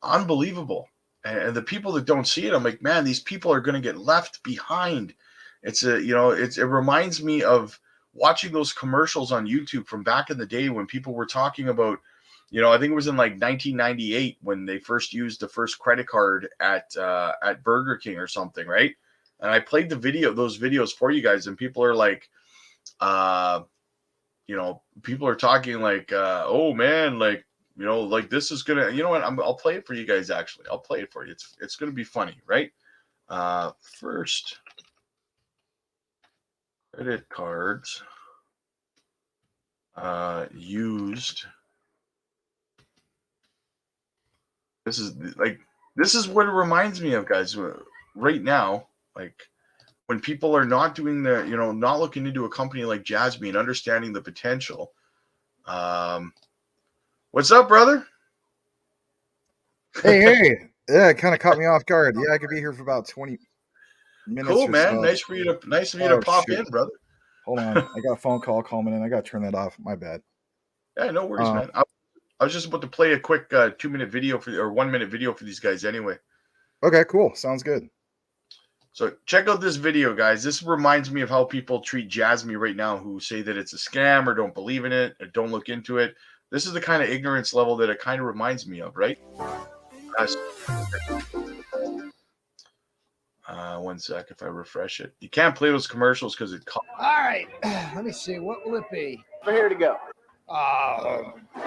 unbelievable. And the people that don't see it, I'm like, man, these people are going to get left behind. It reminds me of watching those commercials on YouTube from back in the day when people were talking about, I think it was in like 1998 when they first used the first credit card at Burger King or something, right? And I played those videos for you guys, and people are like, people are talking like, oh man, like, like this is gonna, I'll play it for you guys. Actually, I'll play it for you. It's gonna be funny, right? First, Credit cards used. This is what it reminds me of, guys. Right now, like when people are not doing not looking into a company like JASMY and understanding the potential. What's up, brother? Hey. Yeah, it kind of caught me off guard. Yeah, I could be here for about 20 minutes Cool, or man. so. Nice of you to pop Shoot. in, brother. Hold on. I got a phone call coming in. I got to turn that off. My bad. Yeah, no worries, man. I was just about to play a quick 2-minute video or 1-minute video for these guys anyway. Okay, cool. Sounds good. So check out this video, guys. This reminds me of how people treat JASMY right now, who say that it's a scam or don't believe in it or don't look into it. This is the kind of ignorance level that it kind of reminds me of, right? One sec, if I refresh it. You can't play those commercials because it costs. All right, let me see. What will it be? We're here to go.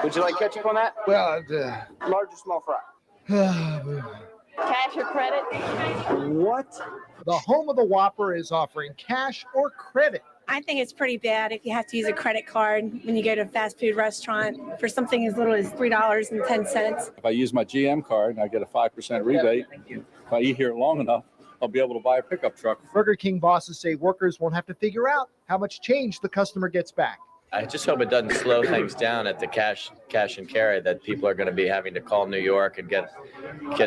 Would you like ketchup on that? Well, Large or small fry? Cash or credit? What? The home of the Whopper is offering cash or credit. I think it's pretty bad if you have to use a credit card when you go to a fast food restaurant for something as little as $3.10. If I use my GM card and I get a 5% rebate, if I eat here long enough, I'll be able to buy a pickup truck. Burger King bosses say workers won't have to figure out how much change the customer gets back. I just hope it doesn't slow things down at the cash and carry, that people are going to be having to call New York and get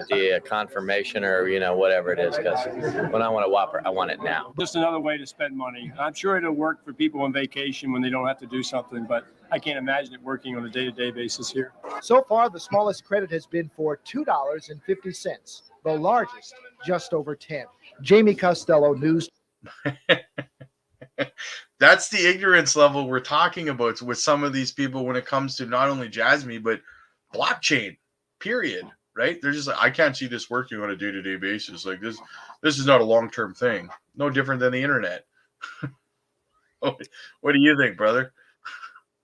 the confirmation or whatever it is, because when I want a Whopper, I want it now. Just another way to spend money. I'm sure it'll work for people on vacation when they don't have to do something, but I can't imagine it working on a day-to-day basis here. So far, the smallest credit has been for $2.50. The largest, just over 10. Jamie Costello, News. That's the ignorance level we're talking about with some of these people when it comes to not only JASMY, but blockchain, period, right? They're just like, I can't see this working on a day-to-day basis. Like this is not a long-term thing. No different than the internet. What do you think, brother?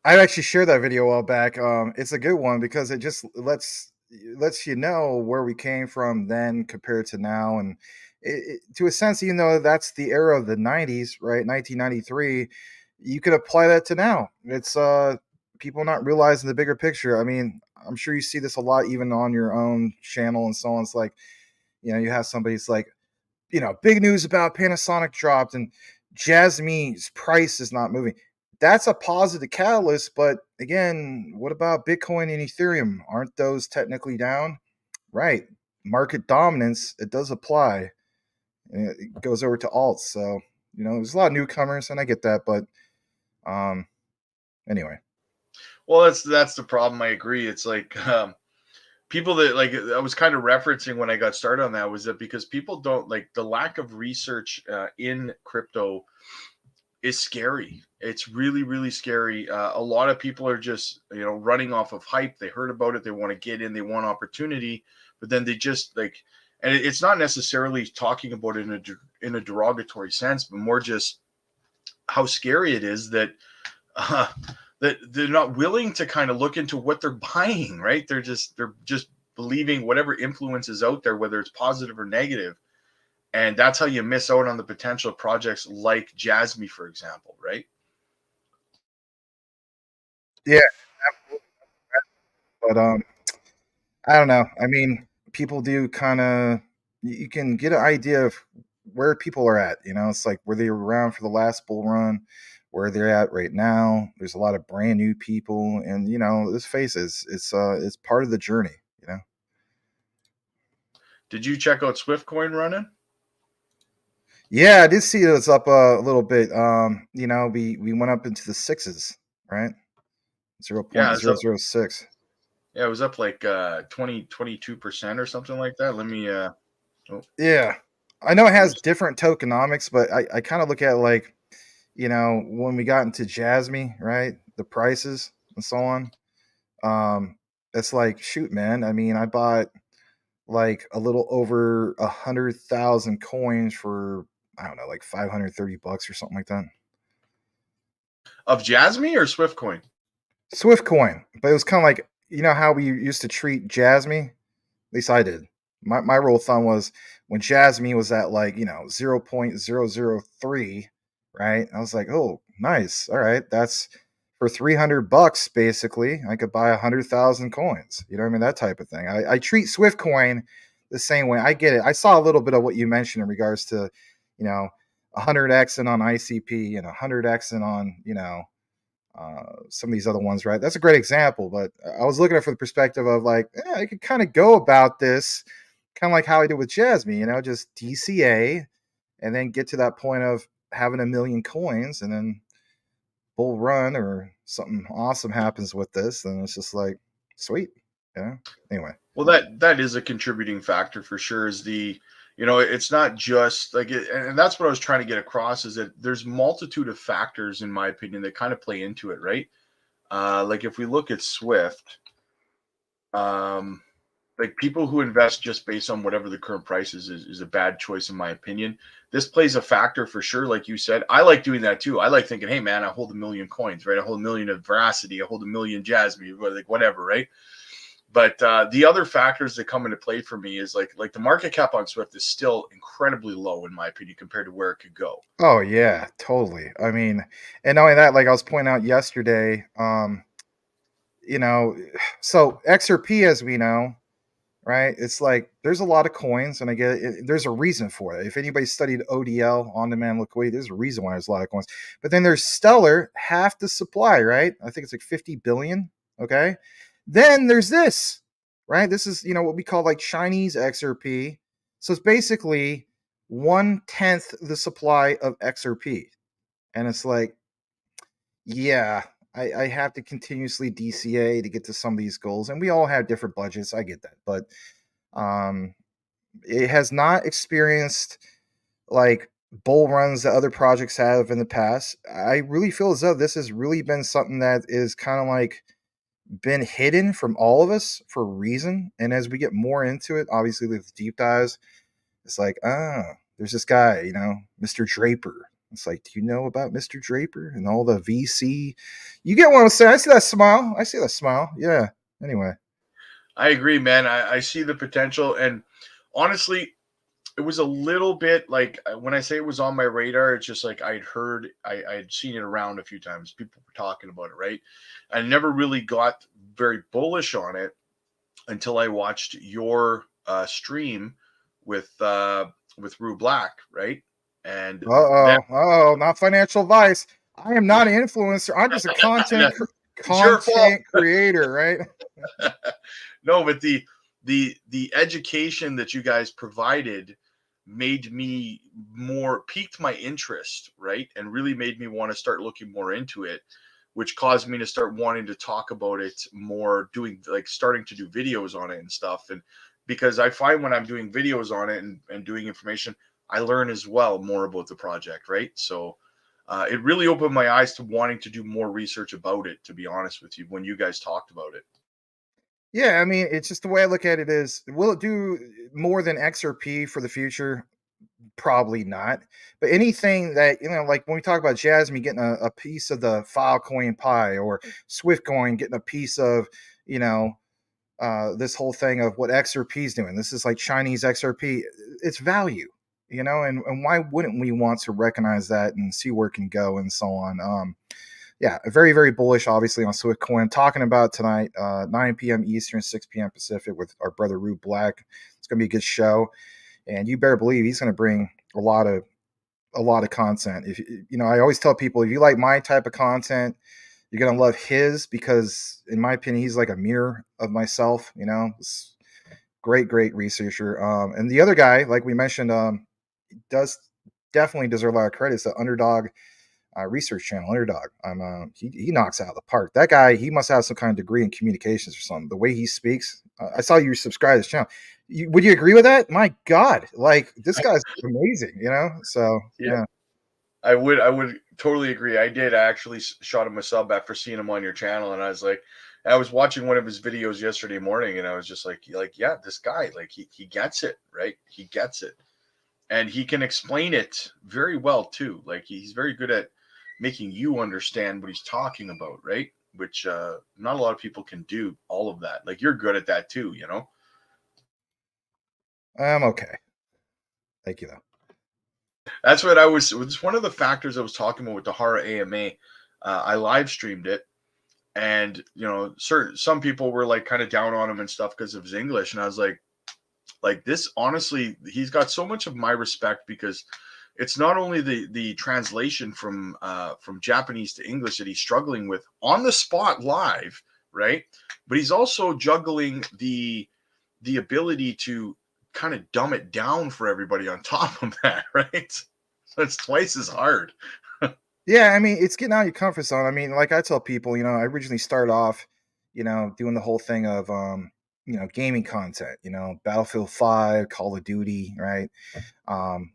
I actually shared that video a while back. It's a good one because it just lets you know where we came from then compared to now. And to a sense, even though that's the era of the 90s, right? 1993, you could apply that to now. It's people not realizing the bigger picture. I mean, I'm sure you see this a lot even on your own channel and so on. It's like, you have somebody's like, big news about Panasonic dropped and JASMY's price is not moving. That's a positive catalyst, but again, what about Bitcoin and Ethereum? Aren't those technically down? Right. Market dominance, it does apply. It goes over to alts. So, there's a lot of newcomers and I get that, but anyway. Well, that's the problem. I agree. It's like people that I was kind of referencing when I got started on that was that because people don't like the lack of research in crypto is scary. It's really, really scary. A lot of people are just, running off of hype. They heard about it. They want to get in. They want opportunity, but then they just and it's not necessarily talking about it in a derogatory sense, but more just how scary it is that that they're not willing to kind of look into what they're buying, right? They're just believing whatever influence is out there, whether it's positive or negative. And that's how you miss out on the potential of projects like JASMY, for example, right? Yeah, absolutely. But I don't know. I mean, people do kind of, you can get an idea of where people are at. It's like were they around for the last bull run, where they're at right now. There's a lot of brand new people, and let's face it, it's part of the journey. Did you check out Swiftcoin running? Yeah, I did see it was up a little bit. We went up into the sixes, right? 0.006. Yeah, it was up like 22% or something like that. Let me Yeah. I know it has different tokenomics, but I kind of look at like, when we got into JASMY, right? The prices and so on. It's like, shoot, man. I mean, I bought like a little over 100,000 coins for, I don't know, like $530 or something like that. Of JASMY or Swiftcoin? Swiftcoin, but it was kind of like, how we used to treat JASMY. At least I did. My rule of thumb was when JASMY was at like 0.003, right? I was like, oh, nice. All right, that's for $300 basically. I could buy 100,000 coins. You know what I mean? That type of thing. I treat Swift Coin the same way. I get it. I saw a little bit of what you mentioned in regards to, you know, 100x and on ICP and 100x and on, some of these other ones, right? That's a great example, but I was looking at it from the perspective of like, I could kind of go about this kind of like how I did with Jasmy, just DCA and then get to that point of having 1 million coins and then bull run or something awesome happens with this. Then it's just like, sweet. Anyway. Well, that is a contributing factor for sure. Is it's not just like it, and that's what I was trying to get across is that there's multitude of factors, in my opinion, that kind of play into it, right? Like if we look at Swift, like people who invest just based on whatever the current price is a bad choice, in my opinion. This plays a factor for sure. Like you said, I like doing that too. I like thinking, hey man, I hold 1 million coins, right? I hold 1 million of Veracity. I hold 1 million Jasmy, like whatever, right? But the other factors that come into play for me is like the market cap on Swift is still incredibly low, in my opinion, compared to where it could go. Oh yeah, totally. I mean, and not only that, like I was pointing out yesterday, so XRP, as we know, right? It's like there's a lot of coins, and I get it. There's a reason for it. If anybody studied ODL, on-demand liquidity, there's a reason why there's a lot of coins. But then there's Stellar, half the supply, right? I think it's like 50 billion. Okay. Then there's this, right? This is what we call like Chinese XRP. So it's basically 1/10 the supply of XRP, and it's like, yeah, I have to continuously DCA to get to some of these goals, and we all have different budgets. I get that, but it has not experienced like bull runs that other projects have in the past. I really feel as though this has really been something that is kind of like been hidden from all of us for a reason. And as we get more into it, obviously with deep dives, it's like, there's this guy, Mr. Draper. It's like, do you know about Mr. Draper and all the VC? You get what I'm saying? I see that smile. Yeah. Anyway. I agree, man. I see the potential. And honestly, it was a little bit like when I say it was on my radar, it's just like I'd seen it around a few times. People were talking about it, right? I never really got very bullish on it until I watched your stream with Rue Black, right? And not financial advice. I am not an influencer. I'm just a content creator, right? No, but the education that you guys provided made me piqued my interest, right? And really made me want to start looking more into it, which caused me to start wanting to talk about it more, starting to do videos on it and stuff. And because I find when I'm doing videos on it and doing information, I learn as well more about the project, right? So it really opened my eyes to wanting to do more research about it, to be honest with you, when you guys talked about it. Yeah, I mean, it's just the way I look at it is, will it do more than XRP for the future? Probably not. But anything that, like when we talk about Jasmy getting a piece of the Filecoin pie, or Swiftcoin getting a piece of, this whole thing of what XRP is doing. This is like Chinese XRP. It's value, and why wouldn't we want to recognize that and see where it can go and so on? Yeah, very, very bullish, obviously, on Swiftcoin. Talking about tonight, 9 p.m. Eastern, 6 p.m. Pacific, with our brother Rue Black. It's going to be a good show, and you better believe he's going to bring a lot of content. If I always tell people, if you like my type of content, you're going to love his, because in my opinion, he's like a mirror of myself. Great researcher. And the other guy, like we mentioned, does definitely deserve a lot of credit. It's the Underdog research channel, Underdog. He knocks out of the park. That guy, he must have some kind of degree in communications or something. The way he speaks, I saw you subscribe to his channel. Would you agree with that? My God, like this guy's amazing, So yeah. I would totally agree. I actually shot him a sub after seeing him on your channel, and I was watching one of his videos yesterday morning, and I was just like, yeah, this guy, like he gets it, right? He gets it, and he can explain it very well too. Like he's very good at making you understand what he's talking about, right? Which not a lot of people can do all of that. Like you're good at that too, I'm okay. Thank you though. That's what I was. It's one of the factors I was talking about with the horror AMA. I live streamed it, and some people were like kind of down on him and stuff because of his English, and I was like this. Honestly, he's got so much of my respect because it's not only the translation from Japanese to English that he's struggling with on the spot live, right? But he's also juggling the ability to kind of dumb it down for everybody on top of that, right? So it's twice as hard. Yeah, I mean, it's getting out of your comfort zone. I mean, like I tell people, I originally started off, doing the whole thing of, gaming content, Battlefield 5, Call of Duty, right?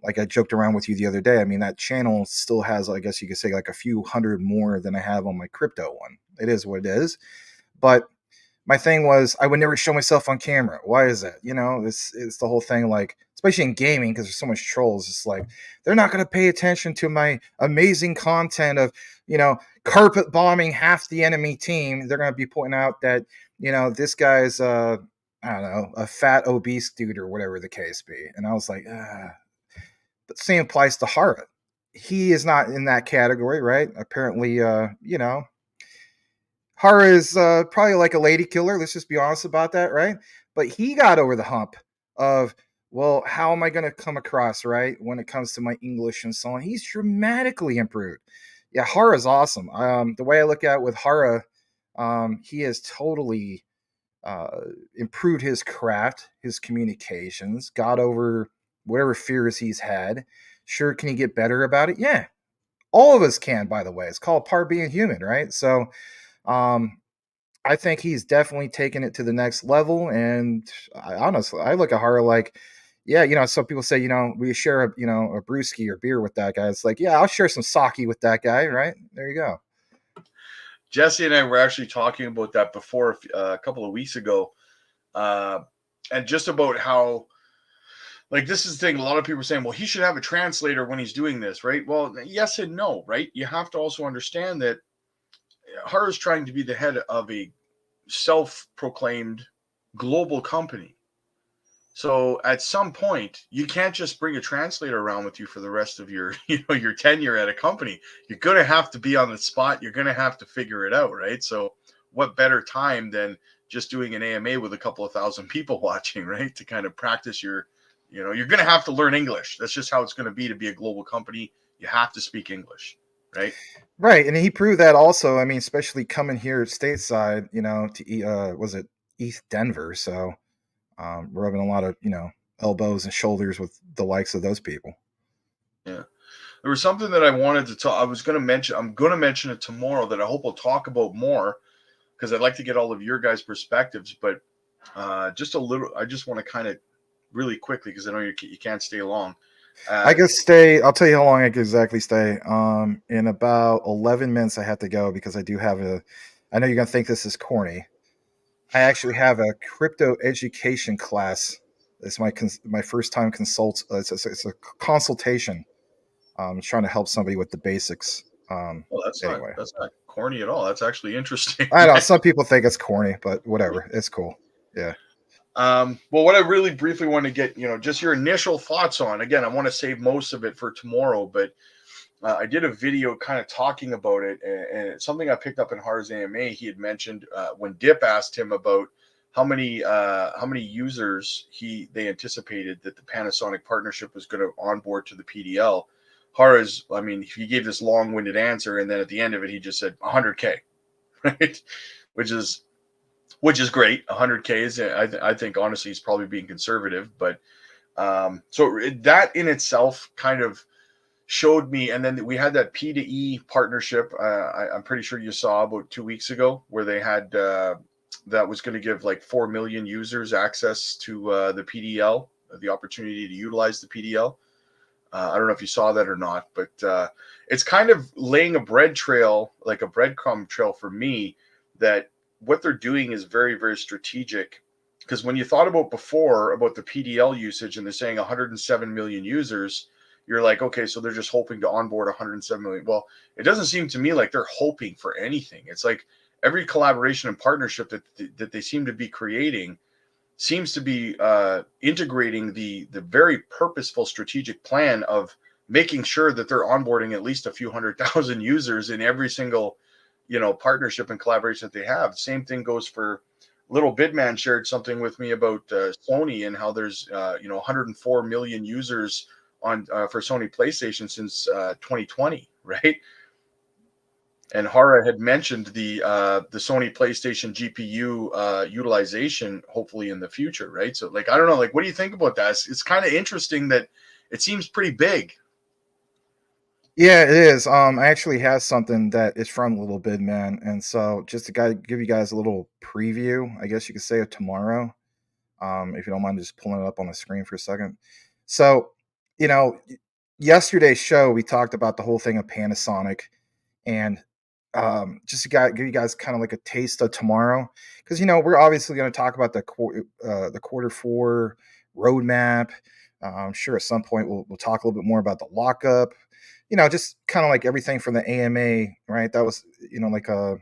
Like I joked around with you the other day. I mean, that channel still has, I guess you could say, like a few hundred more than I have on my crypto one. It is what it is. But my thing was I would never show myself on camera. Why is that? It's the whole thing, like, especially in gaming, because there's so much trolls. It's like they're not going to pay attention to my amazing content of, carpet bombing half the enemy team. They're going to be pointing out that, this guy's, I don't know, a fat, obese dude or whatever the case be. And I was like, but the same applies to Hara. He is not in that category, right? Apparently, Hara is probably like a lady killer. Let's just be honest about that, right? But he got over the hump of, well, how am I going to come across, right, when it comes to my English and so on? He's dramatically improved. Yeah, Hara's awesome. The way I look at it with Hara, he has totally improved his craft, his communications, got over whatever fears he's had. Sure, can he get better about it? Yeah, all of us can, by the way. It's called part being human, right? So I think he's definitely taken it to the next level. And I look at Hara like, yeah, some people say, we share a brewski or beer with that guy. It's like, yeah, I'll share some sake with that guy, right? There you go. Jesse and I were actually talking about that before a couple of weeks ago, and just about how, like, this is the thing. A lot of people are saying, well, he should have a translator when he's doing this, right? Well, yes and no, right? You have to also understand that Hara's trying to be the head of a self-proclaimed global company. So at some point, you can't just bring a translator around with you for the rest of your, your tenure at a company. You're going to have to be on the spot. You're going to have to figure it out, right? So what better time than just doing an AMA with a couple of thousand people watching, right? To kind of practice your, you're going to have to learn English. That's just how it's going to be a global company. You have to speak English, right? Right, and he proved that also. I mean, especially coming here stateside, to was it ETH Denver? So rubbing a lot of elbows and shoulders with the likes of those people. Yeah, there was something that I wanted to talk. I'm going to mention it tomorrow that I hope we'll talk about more because I'd like to get all of your guys' perspectives. But just a little, I just want to kind of really quickly because I know you can't stay long. I can stay. I'll tell you how long I can exactly stay. In about 11 minutes, I have to go because I do have I know you're gonna think this is corny. I actually have a crypto education class. It's my first time consult. It's a consultation. Trying to help somebody with the basics. Well, that's anyway. that's not corny at all. That's actually interesting. I know some people think it's corny, but whatever. It's cool. Yeah. Well, what I really briefly want to get, just your initial thoughts on, again, I want to save most of it for tomorrow, but I did a video kind of talking about it, and it's something I picked up in Hara's AMA. He had mentioned when Dip asked him about how many users they anticipated that the Panasonic partnership was going to onboard to the PDL. He gave this long-winded answer, and then at the end of it, he just said 100K, right? Which is great. 100K is, I think, honestly, he's probably being conservative. But so that in itself kind of showed me. And then we had that P2E partnership. I'm pretty sure you saw about 2 weeks ago where they had that was going to give like 4 million users access to the PDL, the opportunity to utilize the PDL. I don't know if you saw that or not, but it's kind of laying a bread trail, like a breadcrumb trail for me, that what they're doing is very, very strategic. Because when you thought about before about the PDL usage and they're saying 107 million users, you're like, okay, so they're just hoping to onboard 107 million. Well, it doesn't seem to me like they're hoping for anything. It's like every collaboration and partnership that they seem to be creating seems to be integrating the very purposeful strategic plan of making sure that they're onboarding at least a few 100,000 users in every single, partnership and collaboration that they have. Same thing goes for Little Bitman shared something with me about Sony and how there's 104 million users on for Sony PlayStation since 2020, right? And Hara had mentioned the Sony PlayStation GPU utilization, hopefully in the future, right? So, like, I don't know, like, what do you think about that? It's kind of interesting that it seems pretty big. Yeah, it is. I actually have something that is from Little Bid Man, and so just to give you guys a little preview, I guess you could say, of tomorrow. If you don't mind just pulling it up on the screen for a second. So, yesterday's show we talked about the whole thing of Panasonic, and just to give you guys kind of like a taste of tomorrow, because we're obviously going to talk about the quarter four roadmap. I'm sure at some point we'll talk a little bit more about the lockup. Just kind of like everything from the AMA, right? That was like our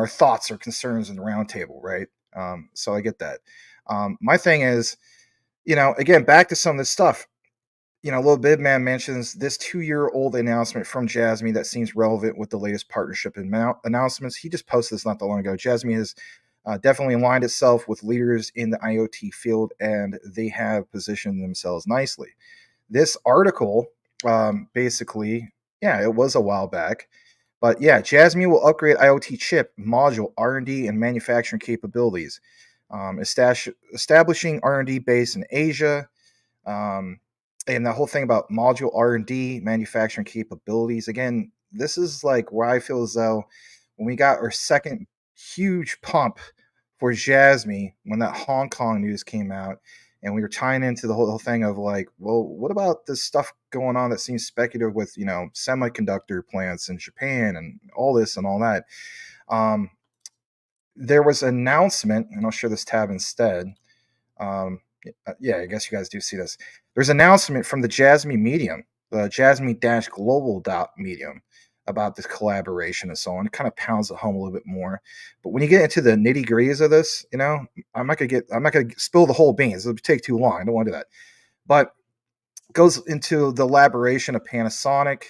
thoughts or concerns in the roundtable, right? So I get that. My thing is, again, back to some of this stuff. Little Bidman mentions this 2-year-old announcement from JASMY that seems relevant with the latest partnership announcements. He just posted this not that long ago. JASMY has definitely aligned itself with leaders in the IoT field, and they have positioned themselves nicely. This article, basically, it was a while back. But yeah, JASMY will upgrade IoT chip, module, R&D, and manufacturing capabilities, establishing R&D base in Asia, and the whole thing about module R&D, manufacturing capabilities. Again, this is like where I feel as though when we got our second huge pump for JASMY when that Hong Kong news came out, and we were tying into the whole thing of like, well, what about this stuff going on that seems speculative with, semiconductor plants in Japan and all this and all that. There was an announcement, and I'll share this tab instead. Yeah, I guess you guys do see this. There's an announcement from the JASMY Medium, the JASMY-global.medium, about this collaboration and so on. It kind of pounds it home a little bit more. But when you get into the nitty gritties of this, I'm not gonna spill the whole beans. It would take too long. I don't want to do that. But it goes into the elaboration of Panasonic,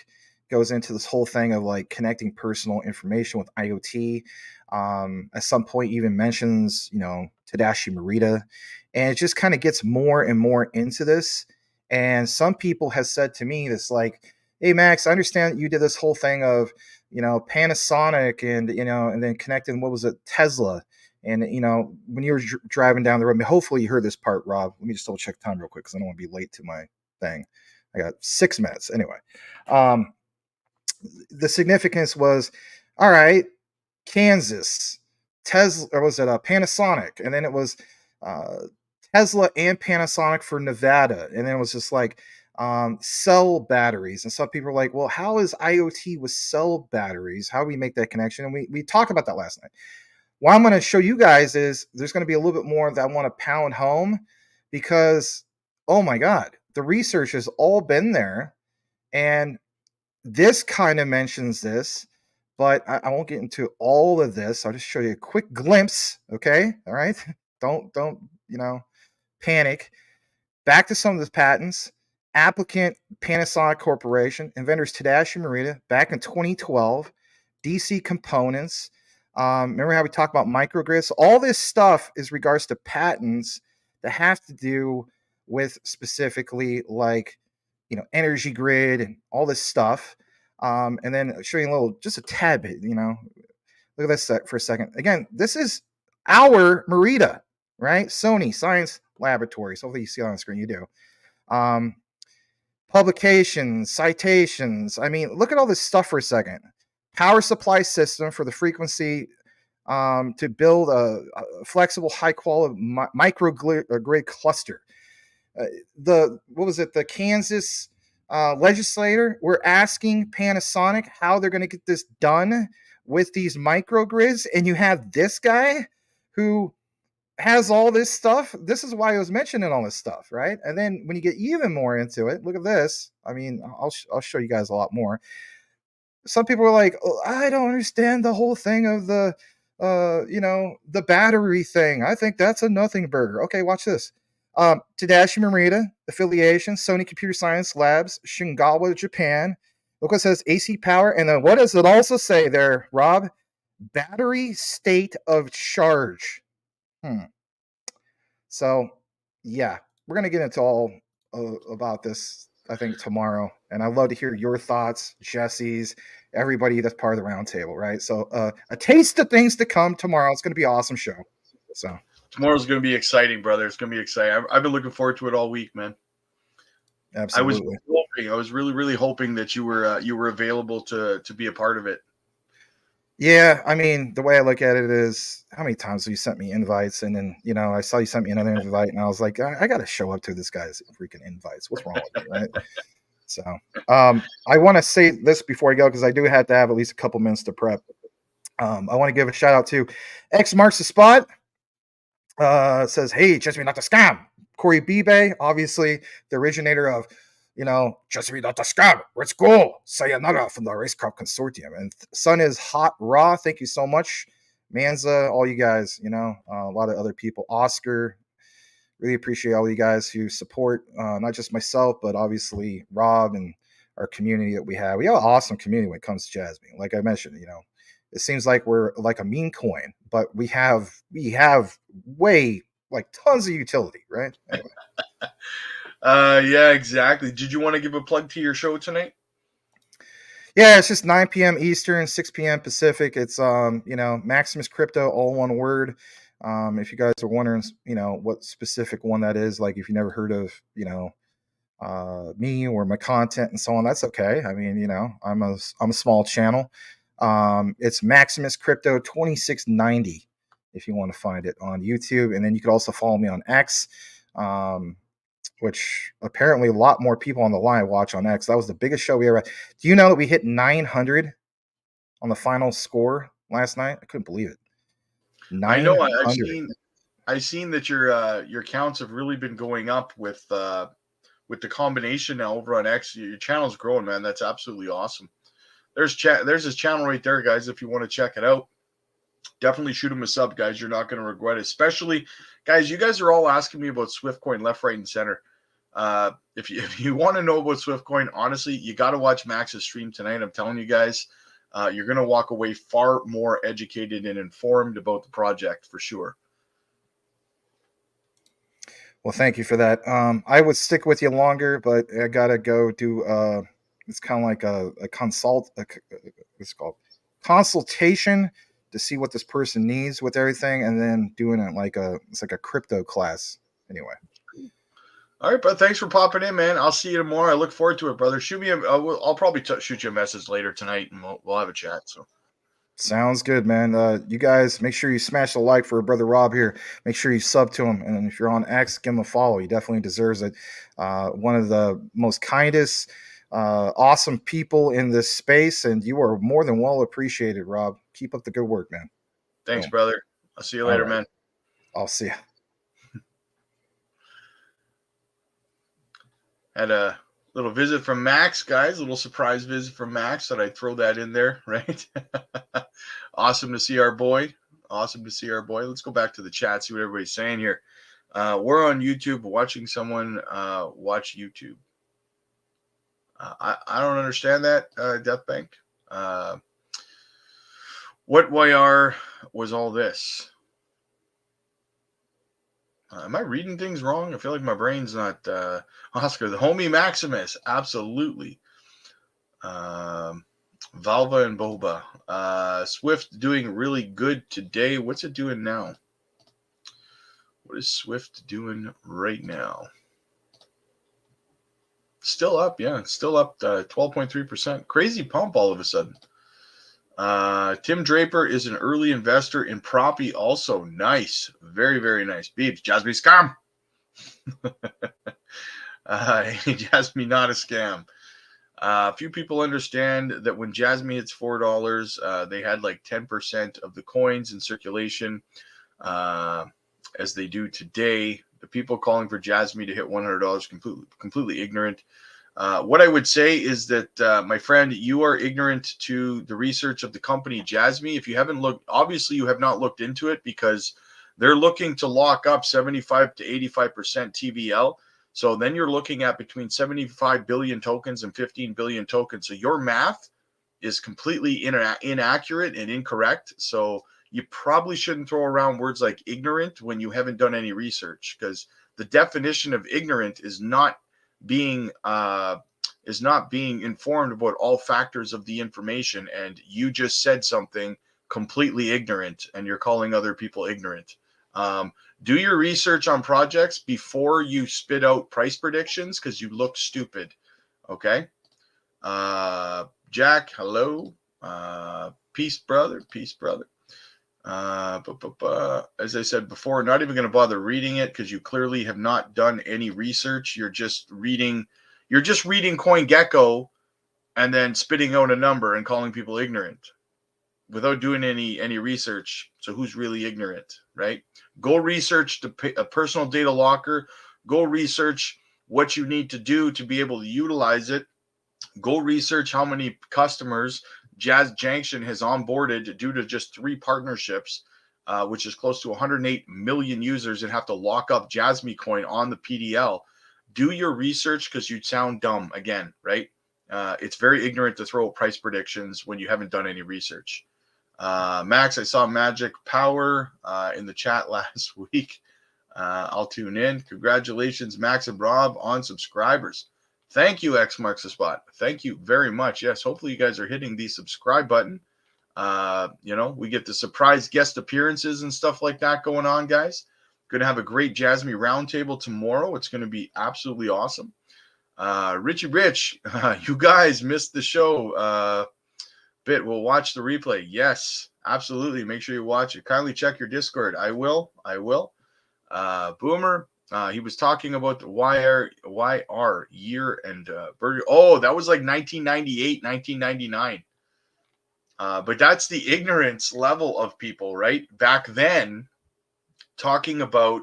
goes into this whole thing of like connecting personal information with IoT. At some point, even mentions Tadashi Morita, and it just kind of gets more and more into this. And some people have said to me this like, hey Max, I understand that you did this whole thing of Panasonic and and then connecting, what was it, Tesla, and when you were driving down the road. I mean, hopefully you heard this part, Rob. Let me just double check time real quick because I don't want to be late to my thing. I got 6 minutes anyway. The significance was, all right, Kansas, Tesla, or was it Panasonic, and then it was Tesla and Panasonic for Nevada, and then it was just like cell batteries. And some people are like, well, how is IoT with cell batteries? How do we make that connection? And we talked about that last night. What I'm going to show you guys is there's going to be a little bit more that I want to pound home, because, oh my God, the research has all been there. And this kind of mentions this, but I won't get into all of this. I'll just show you a quick glimpse. Okay. All right. Don't panic. Back to some of the patents. Applicant Panasonic Corporation, inventors Tadashi Morita, back in 2012. DC Components. Remember how we talked about microgrids? All this stuff is regards to patents that have to do with specifically like energy grid and all this stuff. And then I'll show you just a tad bit. Look at this for a second. Again, this is our Morita, right? Sony Science Laboratories. Hopefully you see it on the screen. You do. Publications, citations. I mean, look at all this stuff for a second. Power supply system for the frequency to build a flexible, high quality microgrid cluster. The Kansas legislator were asking Panasonic how they're going to get this done with these microgrids, and you have this guy who has all this stuff. This is why I was mentioning all this stuff, right? And then when you get even more into it, look at this. I mean, I'll show you guys a lot more. Some people are like, oh, I don't understand the whole thing of the battery thing. I think that's a nothing burger. Okay, watch this. Tadashi Marita, affiliation, Sony Computer Science Labs, Shingawa, Japan. Look what it says, AC power. And then what does it also say there, Rob? Battery state of charge. So, yeah, we're going to get into all about this, I think, tomorrow. And I'd love to hear your thoughts, Jesse's, everybody that's part of the roundtable, right? So, a taste of things to come tomorrow. It's going to be an awesome show. So, Tomorrow's going to be exciting, brother. It's going to be exciting. I've been looking forward to it all week, man. absolutely. I was really, really hoping that you were available to be a part of it. Yeah, I mean, the way I look at it is, how many times have you sent me invites? And then, I saw you sent me another invite, and I was like, I got to show up to this guy's freaking invites. What's wrong with me, right? So, I want to say this before I go, because I do have to have at least a couple minutes to prep. I want to give a shout out to X Marks the Spot. Says, hey, Jasmy not the scam. Corey Bibe, obviously the originator of, Jasmy not the scam. Let's go. Sayonara from the Racecraft Consortium. And Sun is Hot Raw. Thank you so much. Manza, all you guys, a lot of other people. Oscar, really appreciate all you guys who support not just myself, but obviously Rob and our community that we have. We have an awesome community when it comes to Jasmy. Like I mentioned, it seems like we're like a meme coin, but we have way, like, tons of utility, right? Anyway. Yeah, exactly. Did you want to give a plug to your show tonight? Yeah, it's just 9 p.m. Eastern, 6 p.m. Pacific. It's Maximus Crypto, all one word. If you guys are wondering, what specific one that is, like if you never heard of, me or my content and so on, that's okay. I mean, I'm a small channel. It's Maximus Crypto 2690 if you want to find it on YouTube. And then you could also follow me on X, which apparently a lot more people on the line watch on X. That was the biggest show we ever had. Do you know that we hit 900 on the final score last night? I couldn't believe it. 900. I know. I've seen that your counts have really been going up with the combination now over on X. Your channel's growing, man. That's absolutely awesome. There's his channel right there, guys. If you want to check it out, definitely shoot him a sub, guys. You're not going to regret it. Especially, guys, you guys are all asking me about Swiftcoin left, right, and center. If you want to know about Swiftcoin, honestly, you got to watch Max's stream tonight. I'm telling you guys, you're going to walk away far more educated and informed about the project for sure. Well, thank you for that. I would stick with you longer, but I gotta go do. It's kind of like a what's it called? Consultation to see what this person needs with everything, and then doing it it's like a crypto class. Anyway. All right, but thanks for popping in, man. I'll see you tomorrow. I look forward to it, brother. Shoot me. I'll probably shoot you a message later tonight, and we'll have a chat. So. Sounds good, man. You guys, make sure you smash the like for Brother Rob here. Make sure you sub to him. And if you're on X, give him a follow. He definitely deserves it. One of the most kindest, awesome people in this space. And you are more than well appreciated, Rob. Keep up the good work, man. Thanks, brother. I'll see you later, man. I'll see you. Had a little visit from Max, guys. A little surprise visit from Max. Thought I'd throw that in there, right? Awesome to see our boy. Awesome to see our boy. Let's go back to the chat, see what everybody's saying here. We're on YouTube watching someone watch YouTube. I don't understand that, Death Bank. What YR was all this? Am I reading things wrong? I feel like my brain's not. Oscar, the homie Maximus, absolutely. Valva and Boba. Swift doing really good today. What's it doing now? What is Swift doing right now? Still up, yeah. It's still up 12.3%. Crazy pump all of a sudden. Tim Draper is an early investor in Proppy also. Nice. Very, very nice. Beeps. Jasmy scam. Jasmy not a scam. A few people understand that when Jasmy hits $4, they had like 10% of the coins in circulation as they do today. The people calling for Jasmy to hit $100 completely ignorant. What I would say is that, my friend, you are ignorant to the research of the company Jasmy. If you haven't looked, obviously you have not looked into it because they're looking to lock up 75 to 85% TVL. So then you're looking at between 75 billion tokens and 15 billion tokens. So your math is completely inaccurate and incorrect. So you probably shouldn't throw around words like ignorant when you haven't done any research, because the definition of ignorant is not being informed about all factors of the information. And you just said something completely ignorant, and you're calling other people ignorant. Do your research on projects before you spit out price predictions, because you look stupid. Okay. Jack, hello. Peace, brother. Peace, brother. As I said before, not even going to bother reading it, because you clearly have not done any research. You're just reading CoinGecko and then spitting out a number and calling people ignorant without doing any research. So who's really ignorant, right? Go research a personal data locker. Go research what you need to do to be able to utilize it. Go research how many customers Jazz Junction has onboarded due to just 3 partnerships, which is close to 108 million users that have to lock up Jasmy coin on the PDL. Do your research, because you sound dumb again, right? It's very ignorant to throw price predictions when you haven't done any research. Max, I saw Magic Power in the chat last week. I'll tune in. Congratulations, Max and Rob, on subscribers. Thank you, X marks the spot. Thank you very much. Yes, hopefully you guys are hitting the subscribe button. We get the surprise guest appearances and stuff like that going on, guys. Going to have a great Jasmy roundtable tomorrow. It's going to be absolutely awesome. Richie Rich, you guys missed the show. Bit, we'll watch the replay. Yes, absolutely. Make sure you watch it. Kindly check your Discord. I will. Boomer, he was talking about the YR year and burger. Oh, that was like 1998, 1999. But that's the ignorance level of people, right? Back then, talking about,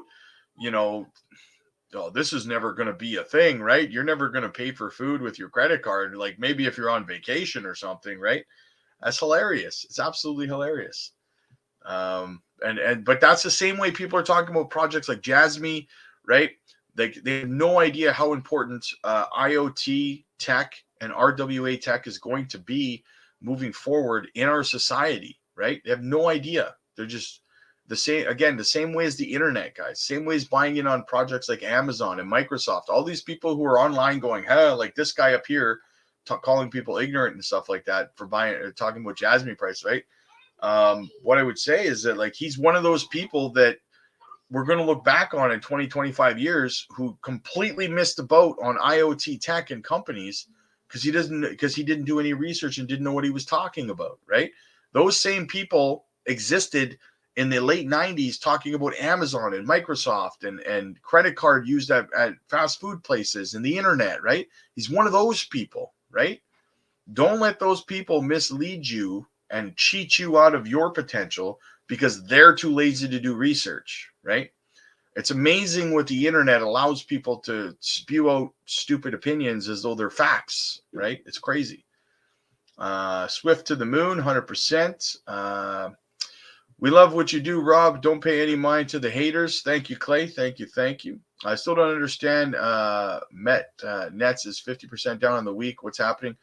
this is never going to be a thing, right? You're never going to pay for food with your credit card. Like maybe if you're on vacation or something, right? That's hilarious. It's absolutely hilarious. But that's the same way people are talking about projects like Jasmy, right? They have no idea how important IoT tech and RWA tech is going to be moving forward in our society, right? They have no idea. They're just the same way as the internet, guys. Same way as buying in on projects like Amazon and Microsoft. All these people who are online going, like this guy up here, calling people ignorant and stuff like that for buying or talking about Jasmy price, right? What I would say is that like he's one of those people that we're going to look back on in 20, 25 years who completely missed the boat on IoT tech and companies because he didn't do any research and didn't know what he was talking about, right? Those same people existed in the late 90s talking about Amazon and Microsoft and credit card used at fast food places and the internet, right? He's one of those people, right? Don't let those people mislead you and cheat you out of your potential because they're too lazy to do research, right? It's amazing what the internet allows people to spew out stupid opinions as though they're facts, right? It's crazy. Swift to the moon, 100%. We love what you do, Rob. Don't pay any mind to the haters. Thank you, Clay. Thank you. I still don't understand. Nets is 50% down on the week. What's happening?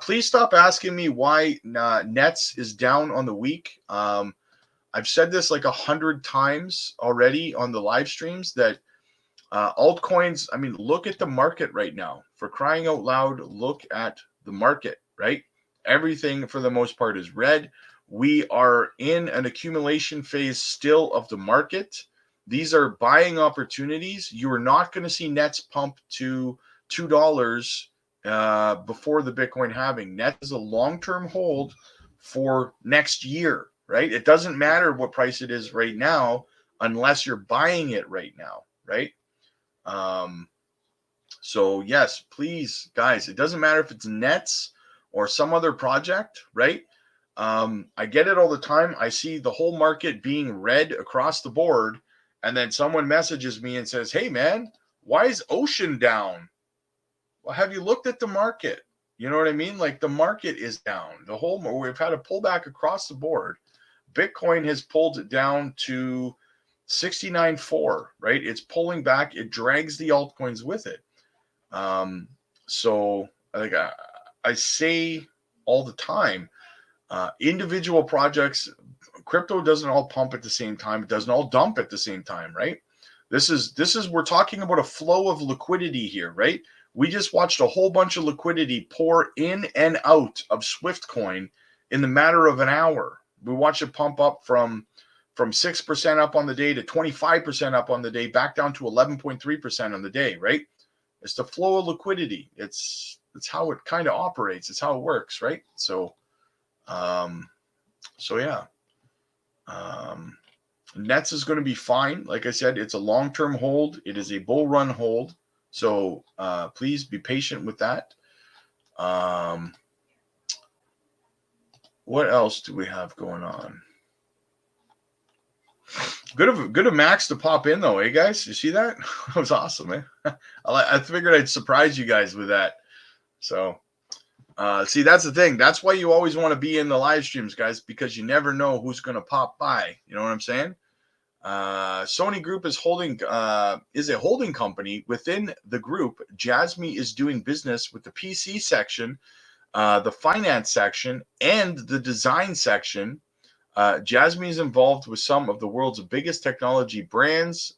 Please stop asking me why Nets is down on the week. I've said this like 100 times already on the live streams that altcoins, I mean, look at the market right now. For crying out loud, look at the market, right? Everything for the most part is red. We are in an accumulation phase still of the market. These are buying opportunities. You are not going to see Nets pump to $2 before the Bitcoin halving. Net is a long-term hold for next year, right? It doesn't matter what price it is right now unless you're buying it right now, right? So yes, please, guys, it doesn't matter if it's Nets or some other project, right? I get it all the time. I see the whole market being red across the board, and then someone messages me and says, hey man, why is Ocean down? Well, have you looked at the market? You know what I mean? Like the market is down. We've had a pullback across the board. Bitcoin has pulled it down to 69.4, right? It's pulling back. It drags the altcoins with it. So like I say all the time, individual projects, crypto doesn't all pump at the same time. It doesn't all dump at the same time, right? This is we're talking about a flow of liquidity here, right? We just watched a whole bunch of liquidity pour in and out of Swift coin in the matter of an hour. We watched it pump up from 6% up on the day to 25% up on the day, back down to 11.3% on the day, right? It's the flow of liquidity. It's how it kind of operates. It's how it works, right? So yeah. Nets is going to be fine. Like I said, it's a long-term hold. It is a bull run hold. So please be patient with that. What else do we have going on? Good of Max to pop in though, guys? You see that? That was awesome, man. I figured I'd surprise you guys with that. So see, that's the thing. That's why you always want to be in the live streams, guys, because you never know who's going to pop by. You know what I'm saying? Sony Group is a holding company within the group. JASMY is doing business with the PC section, the finance section, and the design section. JASMY is involved with some of the world's biggest technology brands.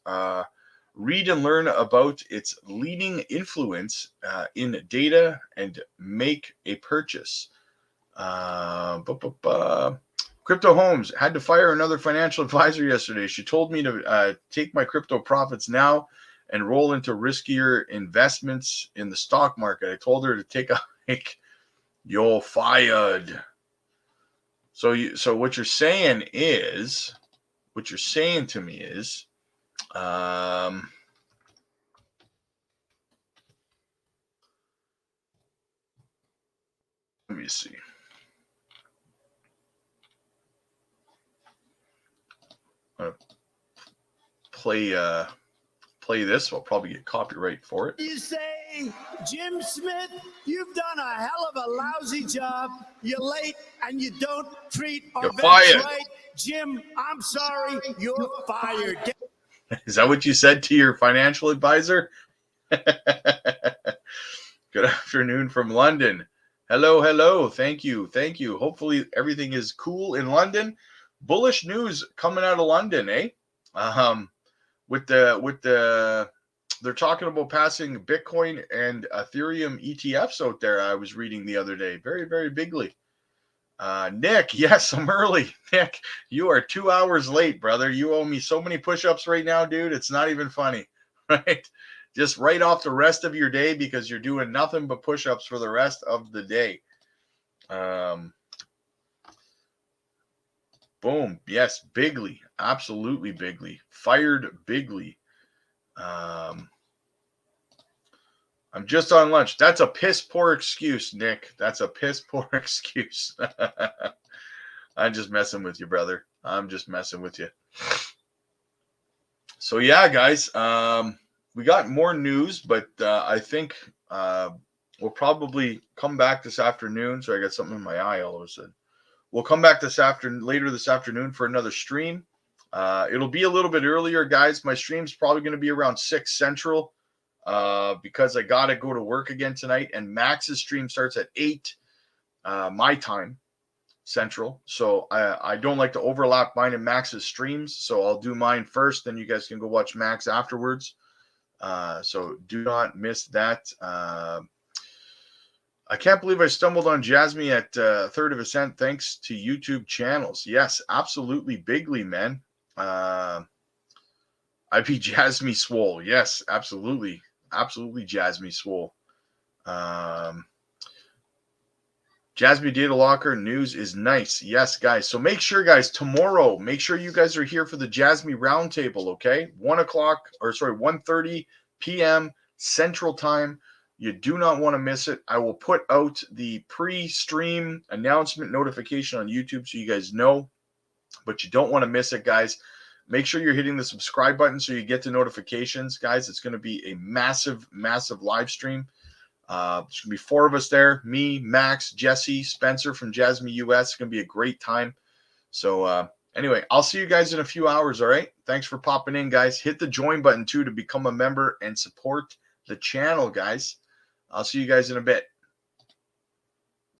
Read and learn about its leading influence in data and make a purchase. Crypto Homes had to fire another financial advisor yesterday. She told me to take my crypto profits now and roll into riskier investments in the stock market. I told her to take a hike. You're fired. So what you're saying to me is, let me see. I'm gonna play this. I'll probably get copyright for it. You say, Jim Smith, you've done a hell of a lousy job. You're late and you don't treat our vets right. Jim, I'm sorry, you're fired. Is that what you said to your financial advisor? Good afternoon from London. Hello. Thank you. Hopefully everything is cool in London. Bullish news coming out of London, eh? They're talking about passing Bitcoin and Ethereum ETFs out there. I was reading the other day, very, very bigly. Nick, yes, I'm early. Nick, you are 2 hours late, brother. You owe me so many push-ups right now, dude. It's not even funny, right? Just write off the rest of your day because you're doing nothing but push-ups for the rest of the day. Boom. Yes, bigly. Absolutely bigly. Fired bigly. I'm just on lunch. That's a piss poor excuse, Nick. That's a piss poor excuse. I'm just messing with you, brother. I'm just messing with you. So yeah, guys, we got more news, but I think we'll probably come back this afternoon. So I got something in my eye all of a sudden. We'll come back later this afternoon for another stream. It'll be a little bit earlier, guys. My stream's probably going to be around 6 Central because I got to go to work again tonight. And Max's stream starts at 8 my time, Central. So I don't like to overlap mine and Max's streams. So I'll do mine first. Then you guys can go watch Max afterwards. So do not miss that. I can't believe I stumbled on JASMY at a third of a cent thanks to YouTube channels. Yes, absolutely bigly, man. I be JASMY swole. Yes, absolutely. Absolutely JASMY swole. JASMY Data Locker news is nice. Yes, guys. So make sure, guys, tomorrow, make sure you guys are here for the JASMY Roundtable, okay? 1:30 p.m. Central Time. You do not want to miss it. I will put out the pre-stream announcement notification on YouTube so you guys know, but you don't want to miss it, guys. Make sure you're hitting the subscribe button so you get the notifications, guys. It's going to be a massive, massive live stream. There's going to be 4 of us there, me, Max, Jesse, Spencer from JASMY US. It's going to be a great time. So Anyway, I'll see you guys in a few hours. All right. Thanks for popping in, guys. Hit the join button too to become a member and support the channel, guys. I'll see you guys in a bit.